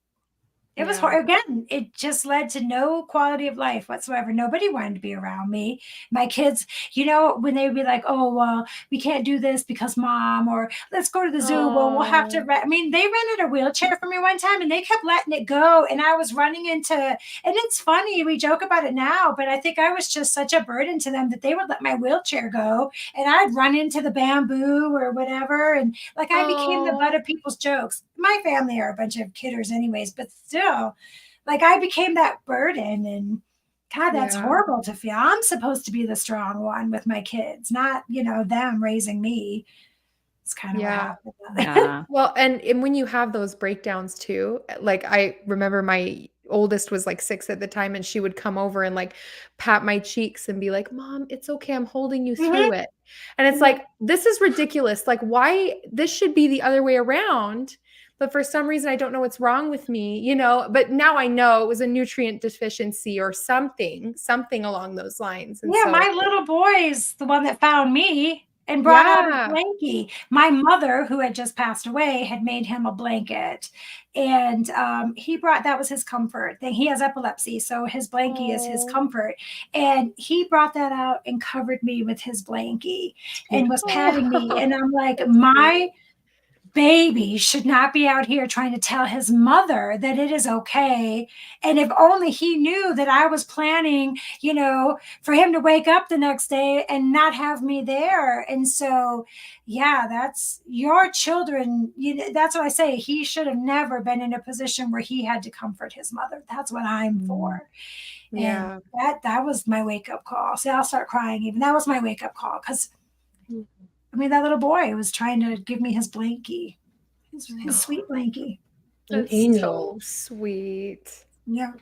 it was hard. Again, it just led to no quality of life whatsoever. Nobody wanted to be around me. My kids, when they would be like, oh, well, we can't do this because mom, or let's go to the zoo. Well, we'll have to, they rented a wheelchair for me one time and they kept letting it go. And I was running into, and it's funny, we joke about it now, but I think I was just such a burden to them that they would let my wheelchair go and I'd run into the bamboo or whatever. And like, I became the butt of people's jokes. My family are a bunch of kidders anyways, but still, like, I became that burden. And God, that's horrible to feel. I'm supposed to be the strong one with my kids, not, them raising me. It's kind of what happened. Yeah. Well, and when you have those breakdowns too, like I remember my oldest was like 6 at the time, and she would come over and like pat my cheeks and be like, Mom, it's okay, I'm holding you through it. And it's like, this is ridiculous. Like, why? This should be the other way around. But for some reason, I don't know what's wrong with me, but now I know it was a nutrient deficiency or something along those lines. And so, my little boy's the one that found me and brought out a blankie. My mother, who had just passed away, had made him a blanket. And he brought, that was his comfort thing. He has epilepsy, so his blankie is his comfort. And he brought that out and covered me with his blankie and was patting me. And I'm like, my baby should not be out here trying to tell his mother that it is okay. And if only he knew that I was planning, for him to wake up the next day and not have me there. And so, that's your children. That's what I say. He should have never been in a position where he had to comfort his mother. That's what I'm for. And that was my wake up call. See, I'll start crying even. That was my wake up call, because that little boy was trying to give me his blankie, his sweet blankie. An angel. So sweet. Yeah.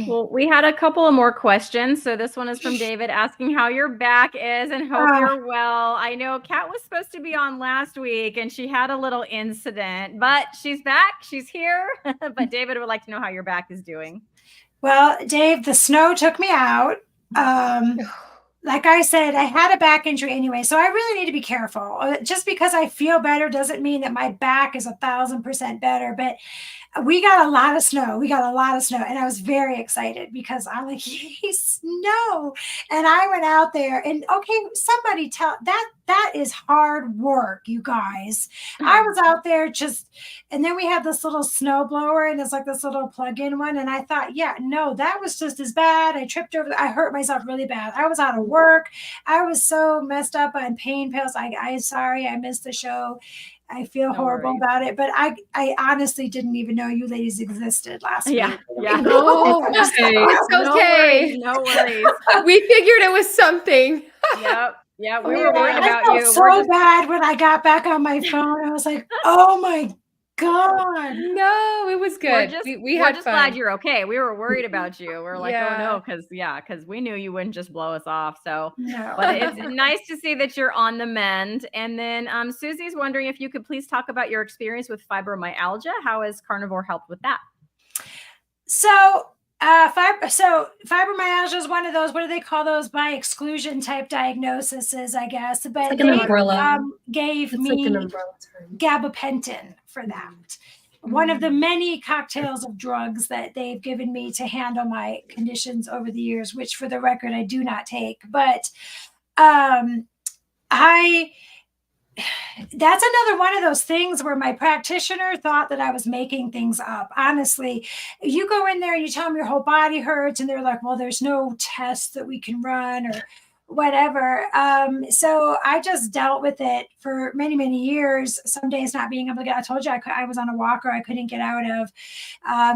Well, we had a couple of more questions. So this one is from David asking how your back is and hope you're well. I know Kat was supposed to be on last week and she had a little incident, but she's back. She's here. But David would like to know how your back is doing. Well, Dave, the snow took me out. Like I said, I had a back injury anyway, so I really need to be careful. Just because I feel better doesn't mean that my back is 1,000% better. But we got a lot of snow. And I was very excited because I'm like, yay, snow. And I went out there and somebody tell that is hard work, you guys. I was out there and then we had this little snow blower and it's like this little plug-in one. And I thought, that was just as bad. I tripped over. I hurt myself really bad. I was out of work. I was so messed up on pain pills. I'm sorry I missed the show. I feel horrible about it, but I honestly didn't even know you ladies existed last week. Yeah. No, it's okay. No worries. We figured it was something. Yep. Yeah, we were worried about you. I felt so bad when I got back on my phone. I was like, oh my God. No, it was good. We had just fun. Glad you're okay. We were worried about you. We were like, oh no, because we knew you wouldn't just blow us off. So, but it's nice to see that you're on the mend. And then Susie's wondering if you could please talk about your experience with fibromyalgia. How has Carnivore helped with that? So So fibromyalgia is one of those, what do they call those, by exclusion type diagnoses, I guess. It's But like an they umbrella. gave It's like an me umbrella term. gabapentin for that. One of the many cocktails of drugs that they've given me to handle my conditions over the years, which for the record, I do not take. But that's another one of those things where my practitioner thought that I was making things up. Honestly, you go in there and you tell them your whole body hurts, and they're like, well, there's no test that we can run or whatever. So I just dealt with it for many, many years. Some days not being able to get, I told you I was on a walker. I couldn't get out of,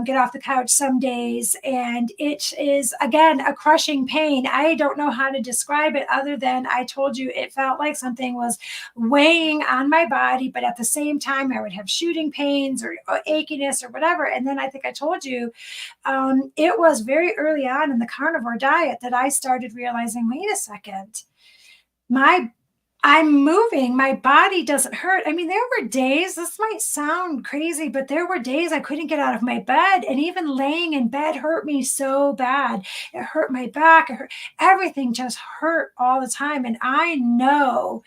get off the couch some days. And it is, again, a crushing pain. I don't know how to describe it other than I told you it felt like something was weighing on my body, but at the same time, I would have shooting pains or achiness or whatever. And then I think I told you, it was very early on in the carnivore diet that I started realizing, wait a second, I'm moving, my body doesn't hurt. I mean, there were days, this might sound crazy, but there were days I couldn't get out of my bed, and even laying in bed hurt me so bad. It hurt my back, it hurt, everything just hurt all the time. And I know,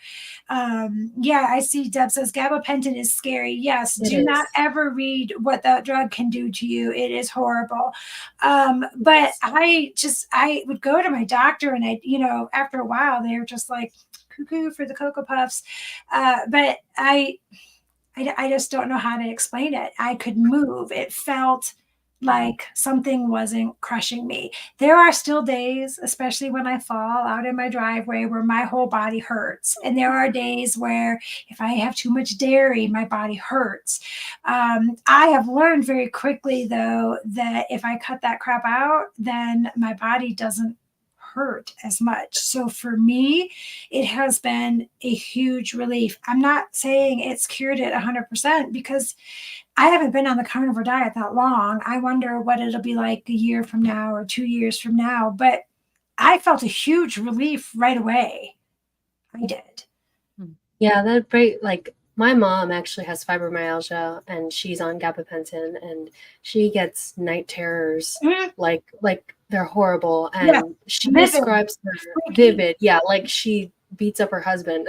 I see Deb says gabapentin is scary. Yes, do not ever read what that drug can do to you. It is horrible. But I would go to my doctor, and after a while, they were just like, cuckoo for the Cocoa Puffs. But I just don't know how to explain it. I could move. It felt like something wasn't crushing me. There are still days, especially when I fall out in my driveway, where my whole body hurts. And there are days where if I have too much dairy, my body hurts. I have learned very quickly, though, that if I cut that crap out, then my body doesn't hurt as much. So for me, it has been a huge relief. I'm not saying it's cured it 100% because I haven't been on the carnivore diet that long. I wonder what it'll be like a year from now or 2 years from now. But I felt a huge relief right away. I did. Yeah, that great. Like my mom actually has fibromyalgia, and she's on gabapentin, and she gets night terrors, like they're horrible. And she describes her vivid. Yeah, like she beats up her husband.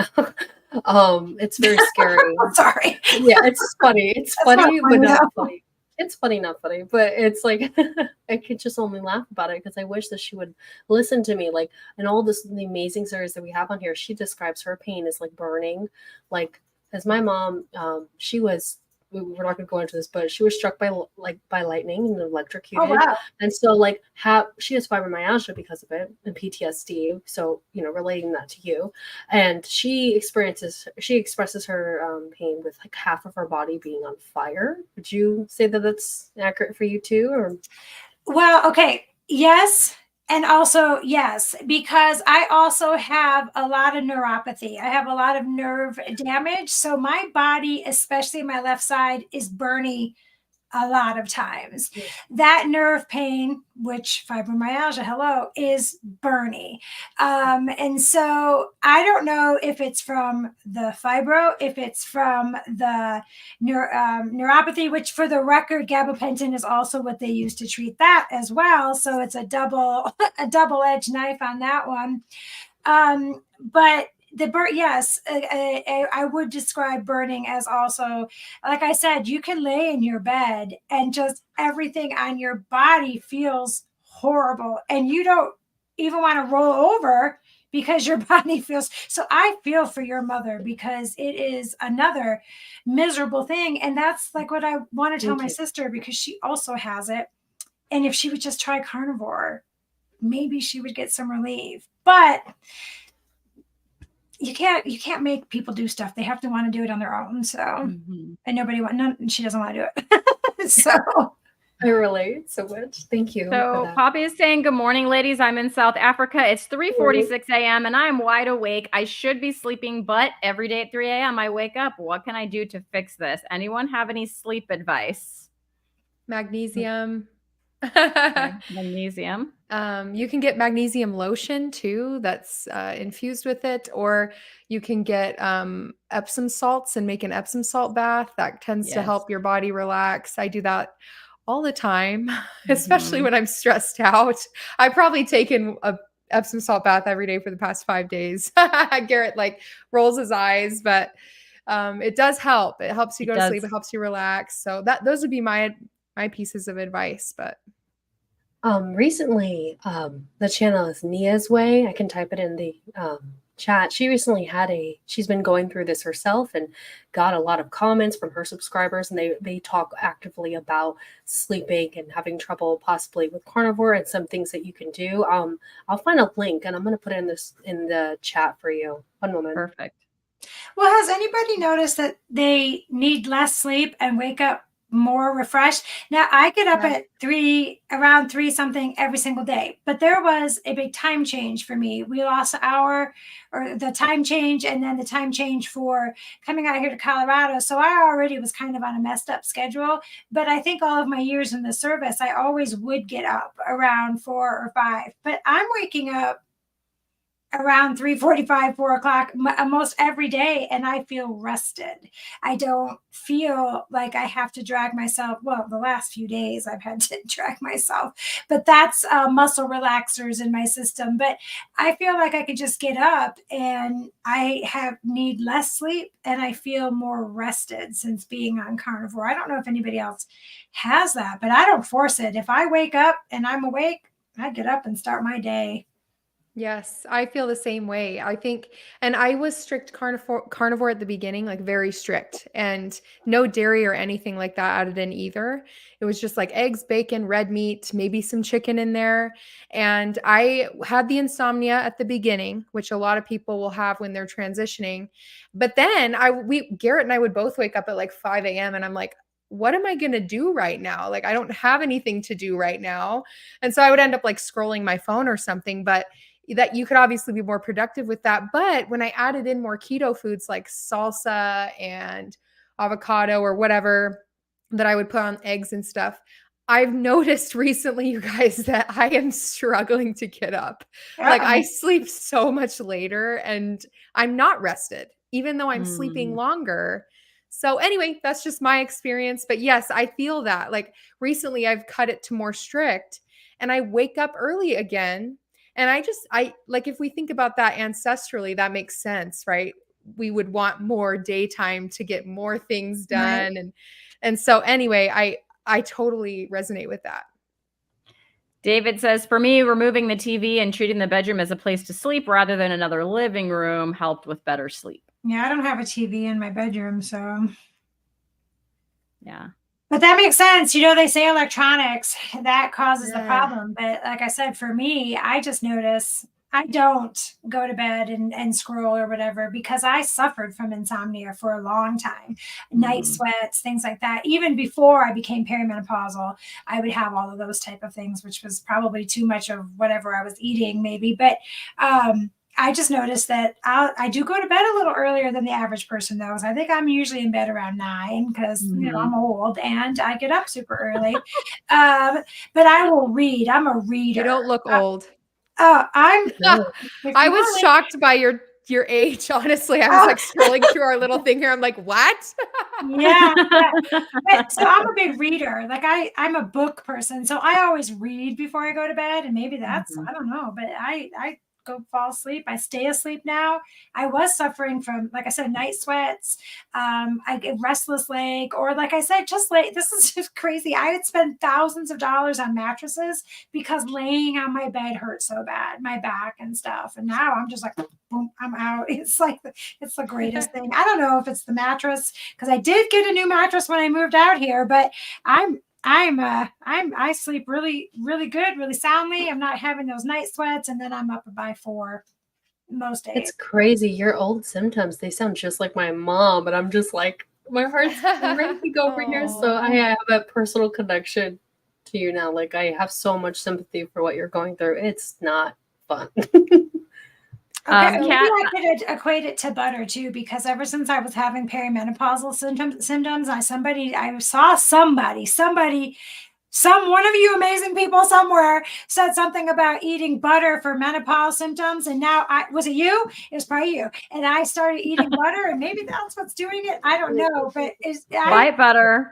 It's very scary. Sorry. Yeah, it's funny. It's funny, but not funny. It's funny, not funny, but it's like I could just only laugh about it because I wish that she would listen to me. Like, and all the amazing stories that we have on here, she describes her pain as like burning. Like, as my mom, we're not going to go into this, but she was struck by lightning and electrocuted. Oh, wow. And so she has fibromyalgia because of it and PTSD. So, relating that to you. And she expresses her pain with like half of her body being on fire. Would you say that that's accurate for you too? Or? Well, okay. Yes. And also, yes, because I also have a lot of neuropathy. I have a lot of nerve damage. So my body, especially my left side, is burny a lot of times. Yeah. That nerve pain, which fibromyalgia, is burny. And so I don't know if it's from the fibro, if it's from the neuropathy, which for the record, gabapentin is also what they use to treat that as well. So it's a double-edged knife on that one. But yes, I would describe burning as also, like I said, you can lay in your bed and just everything on your body feels horrible, and you don't even want to roll over because your body feels. So I feel for your mother because it is another miserable thing, and that's like what I want to tell my sister because she also has it, and if she would just try carnivore, maybe she would get some relief. But you can't make people do stuff. They have to want to do it on their own. So, and she doesn't want to do it. So I relate so much. Thank you. So Poppy is saying, good morning, ladies. I'm in South Africa. It's 3:46 a.m. and I'm wide awake. I should be sleeping, but every day at 3 a.m. I wake up. What can I do to fix this? Anyone have any sleep advice? Magnesium. Okay. Magnesium. You can get magnesium lotion too that's infused with it, or you can get Epsom salts and make an Epsom salt bath. That tends to help your body relax. I do that all the time, especially when I'm stressed out. I've probably taken a Epsom salt bath every day for the past 5 days. Garrett like rolls his eyes, but it does help. It helps you go to sleep. It helps you relax. So those would be my pieces of advice. But recently, the channel is Nia's Way. I can type it in the chat. She recently she's been going through this herself and got a lot of comments from her subscribers, and they talk actively about sleeping and having trouble possibly with carnivore and some things that you can do. I'll find a link and I'm going to put it in the chat for you. One moment. Perfect. Well, has anybody noticed that they need less sleep and wake up more refreshed? Now, I get up at around 3 something every single day, but there was a big time change for me. We lost an hour, or the time change, and then the time change for coming out here to Colorado. So I already was kind of on a messed up schedule, but I think all of my years in the service, I always would get up around 4 or 5, but I'm waking up around 3:45, 4 o'clock almost every day, and I feel rested. I don't feel like I have to drag myself. Well, the last few days I've had to drag myself, but that's muscle relaxers in my system. But I feel like I could just get up, and I need less sleep, and I feel more rested since being on carnivore. I don't know if anybody else has that, but I don't force it. If I wake up and I'm awake, I get up and start my day. yes, I feel the same way. I think, and I was strict carnivore at the beginning, like very strict, and no dairy or anything like that added in either. It was just like eggs, bacon, red meat, maybe some chicken in there. And I had the insomnia at the beginning, which a lot of people will have when they're transitioning. But then Garrett and I would both wake up at like 5 a.m. and I'm like, what am I going to do right now? Like, I don't have anything to do right now. And so I would end up like scrolling my phone or something, but that you could obviously be more productive with that. But when I added in more keto foods like salsa and avocado or whatever that I would put on eggs and stuff, I've noticed recently, you guys, that I am struggling to get up. Like I sleep so much later and I'm not rested, even though I'm sleeping longer. So anyway, that's just my experience. But yes, I feel that. Like recently I've cut it to more strict and I wake up early again. And I like, if we think about that ancestrally, that makes sense, right? We would want more daytime to get more things done. Right. And so anyway, I totally resonate with that. David says, for me, removing the TV and treating the bedroom as a place to sleep rather than another living room helped with better sleep. Yeah, I don't have a TV in my bedroom, so. Yeah. But that makes sense. You know, they say electronics, that causes the problem. But like I said, for me, I just notice I don't go to bed and scroll or whatever because I suffered from insomnia for a long time. Night sweats, things like that. Even before I became perimenopausal, I would have all of those type of things, which was probably too much of whatever I was eating maybe. But I just noticed that I do go to bed a little earlier than the average person, though. So I think I'm usually in bed around 9 because, you know, I'm old and I get up super early. But I will read. I'm a reader. You don't look old. I was shocked by your age, honestly. I was like scrolling through our little thing here. I'm like, what? Yeah. But, so I'm a big reader. Like I'm a book person. So I always read before I go to bed. And maybe that's, I don't know, but I go fall asleep. I stay asleep now. I was suffering from, like I said, night sweats. I get restless leg, or like I said, just lay. This is just crazy. I had spent thousands of dollars on mattresses because laying on my bed hurt so bad, my back and stuff. And now I'm just like, boom, I'm out. It's like, it's the greatest thing. I don't know if it's the mattress because I did get a new mattress when I moved out here, but I sleep really, really good, really soundly. I'm not having those night sweats, and then I'm up by 4 most days. It's crazy. Your old symptoms, they sound just like my mom, and I'm just like, my heart's ready to go over here. So I have a personal connection to you now. Like I have so much sympathy for what you're going through. It's not fun. Okay, maybe I could equate it to butter too, because ever since I was having perimenopausal symptoms, I saw somebody one of you amazing people somewhere said something about eating butter for menopause symptoms, and now was it you? It was probably you. And I started eating butter, and maybe that's what's doing it. I don't know, but Light butter.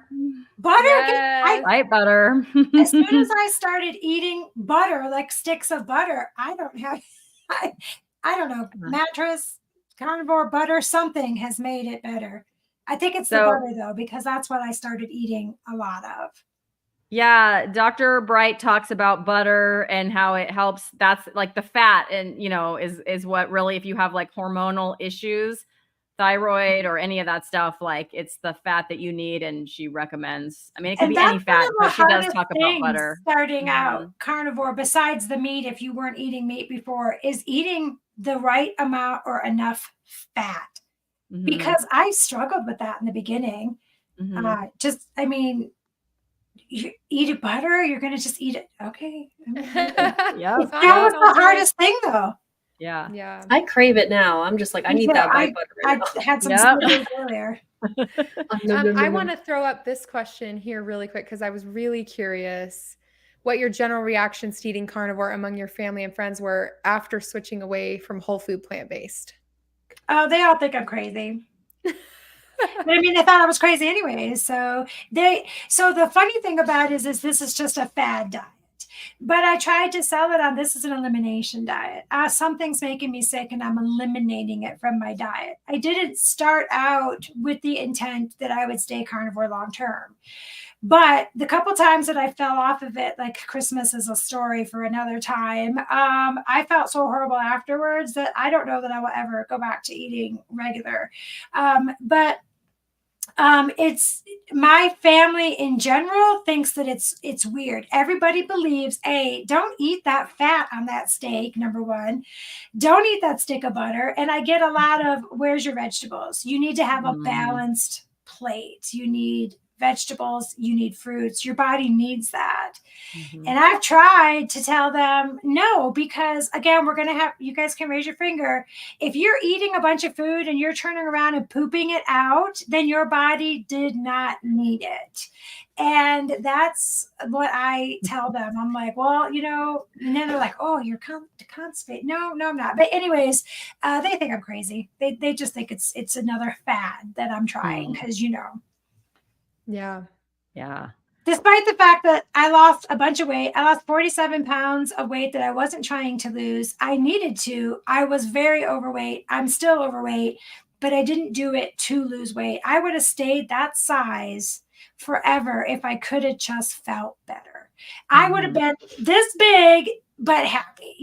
Butter. Yes. Light butter. As soon as I started eating butter, like sticks of butter, I don't have, I don't know, mattress, carnivore butter, something has made it better. I think it's the butter though, because that's what I started eating a lot of. Yeah, Dr. Bright talks about butter and how it helps. That's like the fat, and is what really, if you have like hormonal issues, thyroid or any of that stuff, like it's the fat that you need. And she recommends, I mean, it could be any fat, but she does talk about butter. Starting out carnivore, besides the meat, if you weren't eating meat before, is eating the right amount or enough fat. Because I struggled with that in the beginning. I mean, you eat a butter, you're going to just eat it. Okay. That was the hardest thing though. Yeah. Yeah. I crave it now. I'm just like, I need that white butter right I had some cinnamon earlier. I want to throw up this question here really quick because I was really curious what your general reactions to eating carnivore among your family and friends were after switching away from whole food plant-based. Oh, they all think I'm crazy. But I mean, they thought I was crazy anyway. So the funny thing about it is this is just a fad diet. But I tried to sell it on this is an elimination diet. Something's making me sick and I'm eliminating it from my diet. I didn't start out with the intent that I would stay carnivore long term. But the couple times that I fell off of it, like Christmas is a story for another time, I felt so horrible afterwards that I don't know that I will ever go back to eating regular. But it's my family in general thinks that it's weird. Everybody believes, don't eat that fat on that steak, number one. Don't eat that stick of butter. And I get a lot of, where's your vegetables? You need to have a balanced plate. You need vegetables, you need fruits, your body needs that. And I've tried to tell them no, because again, we're going to have, you guys can raise your finger. If you're eating a bunch of food and you're turning around and pooping it out, then your body did not need it. And that's what I tell them. I'm like, well, and then they're like, oh, you're constipated. No, I'm not. But anyways, they think I'm crazy. They just think it's another fad that I'm trying because, Yeah. Yeah. Despite the fact that I lost a bunch of weight, I lost 47 pounds of weight that I wasn't trying to lose. I needed to. I was very overweight. I'm still overweight, but I didn't do it to lose weight. I would have stayed that size forever if I could have just felt better. I would have been this big, but happy,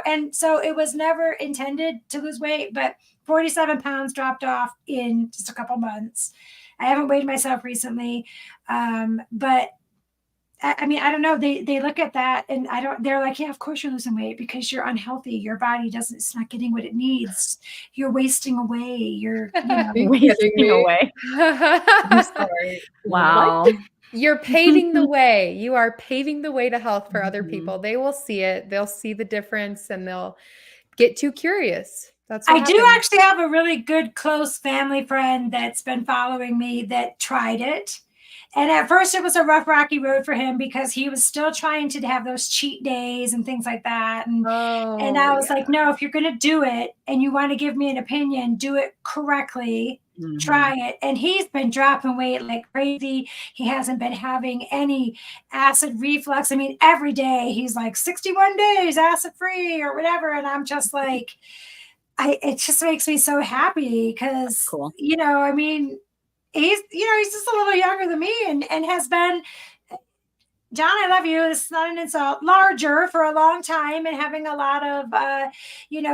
and so it was never intended to lose weight, but 47 pounds dropped off in just a couple months. I haven't weighed myself recently. But I mean, I don't know. They look at that and they're like, yeah, of course you're losing weight because you're unhealthy. Your body it's not getting what it needs. You're wasting away. You're wasting away. I'm sorry. Wow. You're paving the way. You are paving the way to health for other people. They will see it. They'll see the difference and they'll get too curious. That's what do actually have a really good close family friend that's been following me that tried it. And at first it was a rough, rocky road for him because he was still trying to have those cheat days and things like that. And I was like, no, if you're going to do it and you want to give me an opinion, do it correctly. Try it. And he's been dropping weight like crazy. He hasn't been having any acid reflux. I mean, every day he's like 61 days acid free or whatever. And I'm just like, it just makes me so happy because, cool. I mean, he's just a little younger than me and has been, John, I love you. This is not an insult, larger for a long time and having a lot of,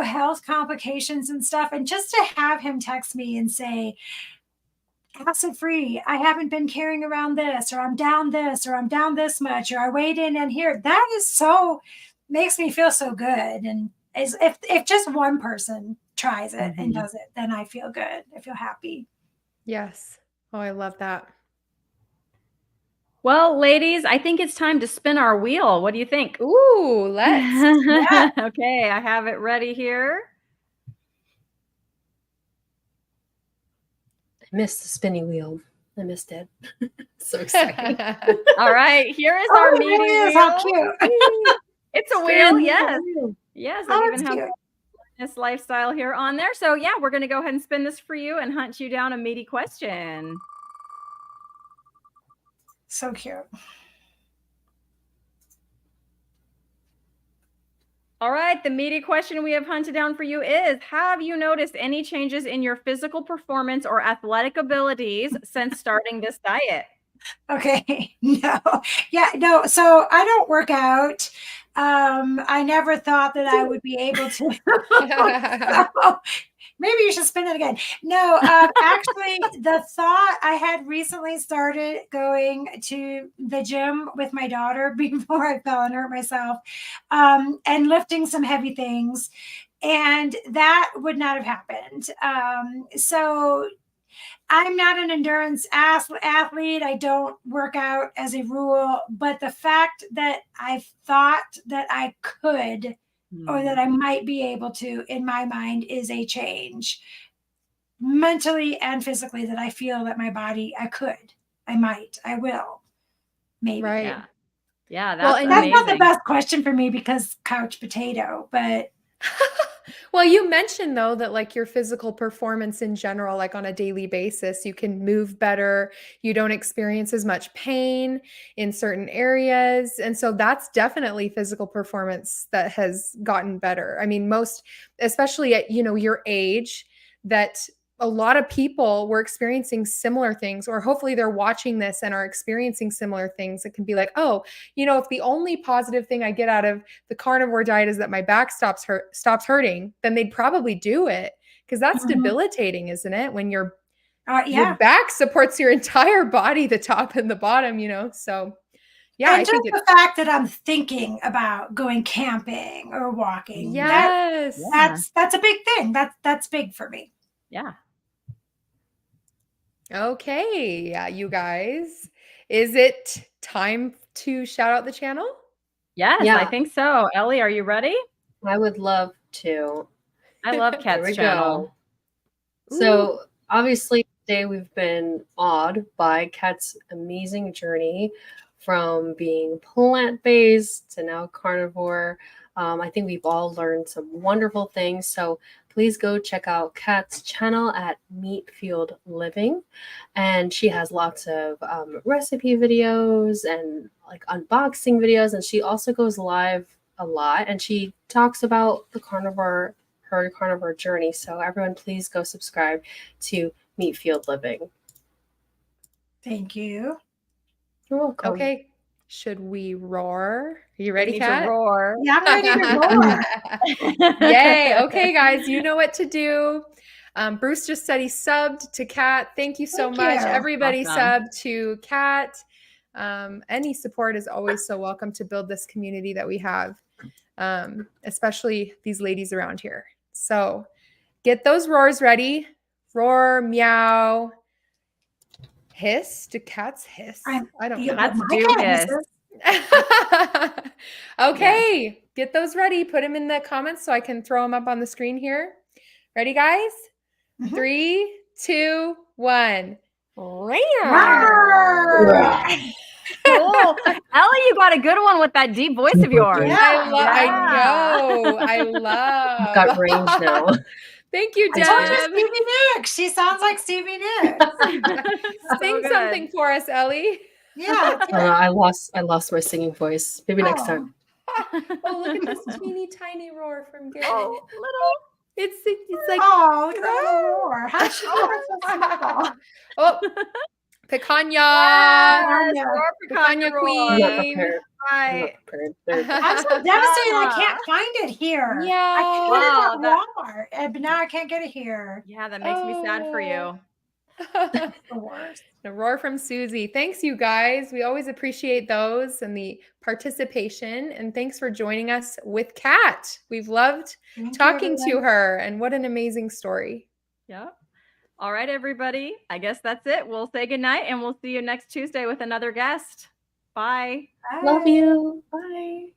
health complications and stuff. And just to have him text me and say, acid free, I haven't been carrying around this, or I'm down this, or I'm down this much, or I weighed in and here, that is makes me feel so good. And if just one person tries it and does it, then I feel good. I feel happy. Yes. Oh, I love that. Well, ladies, I think it's time to spin our wheel. What do you think? Ooh, let's. Yeah. Okay, I have it ready here. I missed the spinning wheel. I missed it. So excited. All right, here is Oh, our it meaty really is. wheel. How cute. It's a It's wheel, very yes. real. Yes, Oh, I it's even have cute. this lifestyle here on there. So yeah, we're going to go ahead and spin this for you and hunt you down a meaty question. So cute. All right, the meaty question we have hunted down for you is, have you noticed any changes in your physical performance or athletic abilities since starting this diet? Okay. No. Yeah, no. So I don't work out. I never thought that I would be able to. So maybe you should spin it again. No, actually, the thought I had recently started going to the gym with my daughter before I fell and hurt myself, and lifting some heavy things, and that would not have happened. So I'm not an endurance athlete. I don't work out as a rule, but the fact that I thought that I could or that I might be able to, in my mind, is a change mentally and physically, that I feel that my body, I could, I might, I will, maybe. Right. Yeah. Yeah, Well, that's and That's not amazing. the best question for me because couch potato, but Well, you mentioned though that like your physical performance in general, like on a daily basis, you can move better, you don't experience as much pain in certain areas. And so that's definitely physical performance that has gotten better. I mean, most, especially at, your age, that a lot of people were experiencing similar things, or hopefully they're watching this and are experiencing similar things. It can be like, oh, if the only positive thing I get out of the carnivore diet is that my back stops hurting, then they'd probably do it, because that's debilitating, isn't it? When your yeah. back supports your entire body, the top and the bottom, So yeah, And I just think the fact that I'm thinking about going camping or walking, yes. that's a big thing. That's big for me. Yeah. Okay, you guys, is it time to shout out the channel? Yes, I Yeah. think so. Ellie, are you ready? I would love to. I love Here Kat's we channel. go. So obviously today we've been awed by Kat's amazing journey from being plant-based to now carnivore. I think we've all learned some wonderful things. So please go check out Kat's channel at Meatfield Living. And she has lots of recipe videos and like unboxing videos. And she also goes live a lot. And she talks about her carnivore journey. So everyone, please go subscribe to Meatfield Living. Thank you. You're welcome. Okay. Should we roar? Are you ready, We need Kat? to roar. Yeah, I'm ready to roar. Yay. Okay, guys, you know what to do. Bruce just said he subbed to Kat. Thank you so Thank much. you. Everybody Awesome. sub to Kat. Any support is always so welcome to build this community that we have, especially these ladies around here. So get those roars ready. Roar, meow, hiss. Do cats hiss? I don't know. Cats my do cat hiss. Okay, get those ready. Put them in the comments so I can throw them up on the screen here. Ready, guys? 3, 2, 1. Cool. Ellie, you got a good one with that deep voice of yours. Yeah. I love. I've got range now. Thank you, I told you Deb. Stevie Nicks. She sounds like Stevie Nicks. Sing good. something for us, Ellie. Yeah. I lost my singing voice. Maybe next time. Oh, look at this teeny tiny roar from Gary. Oh, little. It's like Oh, look at that little roar. How she roars so small. oh, picanha. Yes, Yeah. roar, Picanha roar. queen. I'm not prepared. I'm not Right. prepared. I'm so devastated I can't find it here. Yeah. I could get Wow, it at Walmart, but now I can't get it here. Yeah, that makes me sad for you. The worst. A roar from Susie. Thanks, you guys. We always appreciate those and the participation. And thanks for joining us with Kat. We've loved Thank you, talking to everyone. her, and what an amazing story. Yep. All right, everybody. I guess that's it. We'll say goodnight and we'll see you next Tuesday with another guest. Bye. Love you. Bye.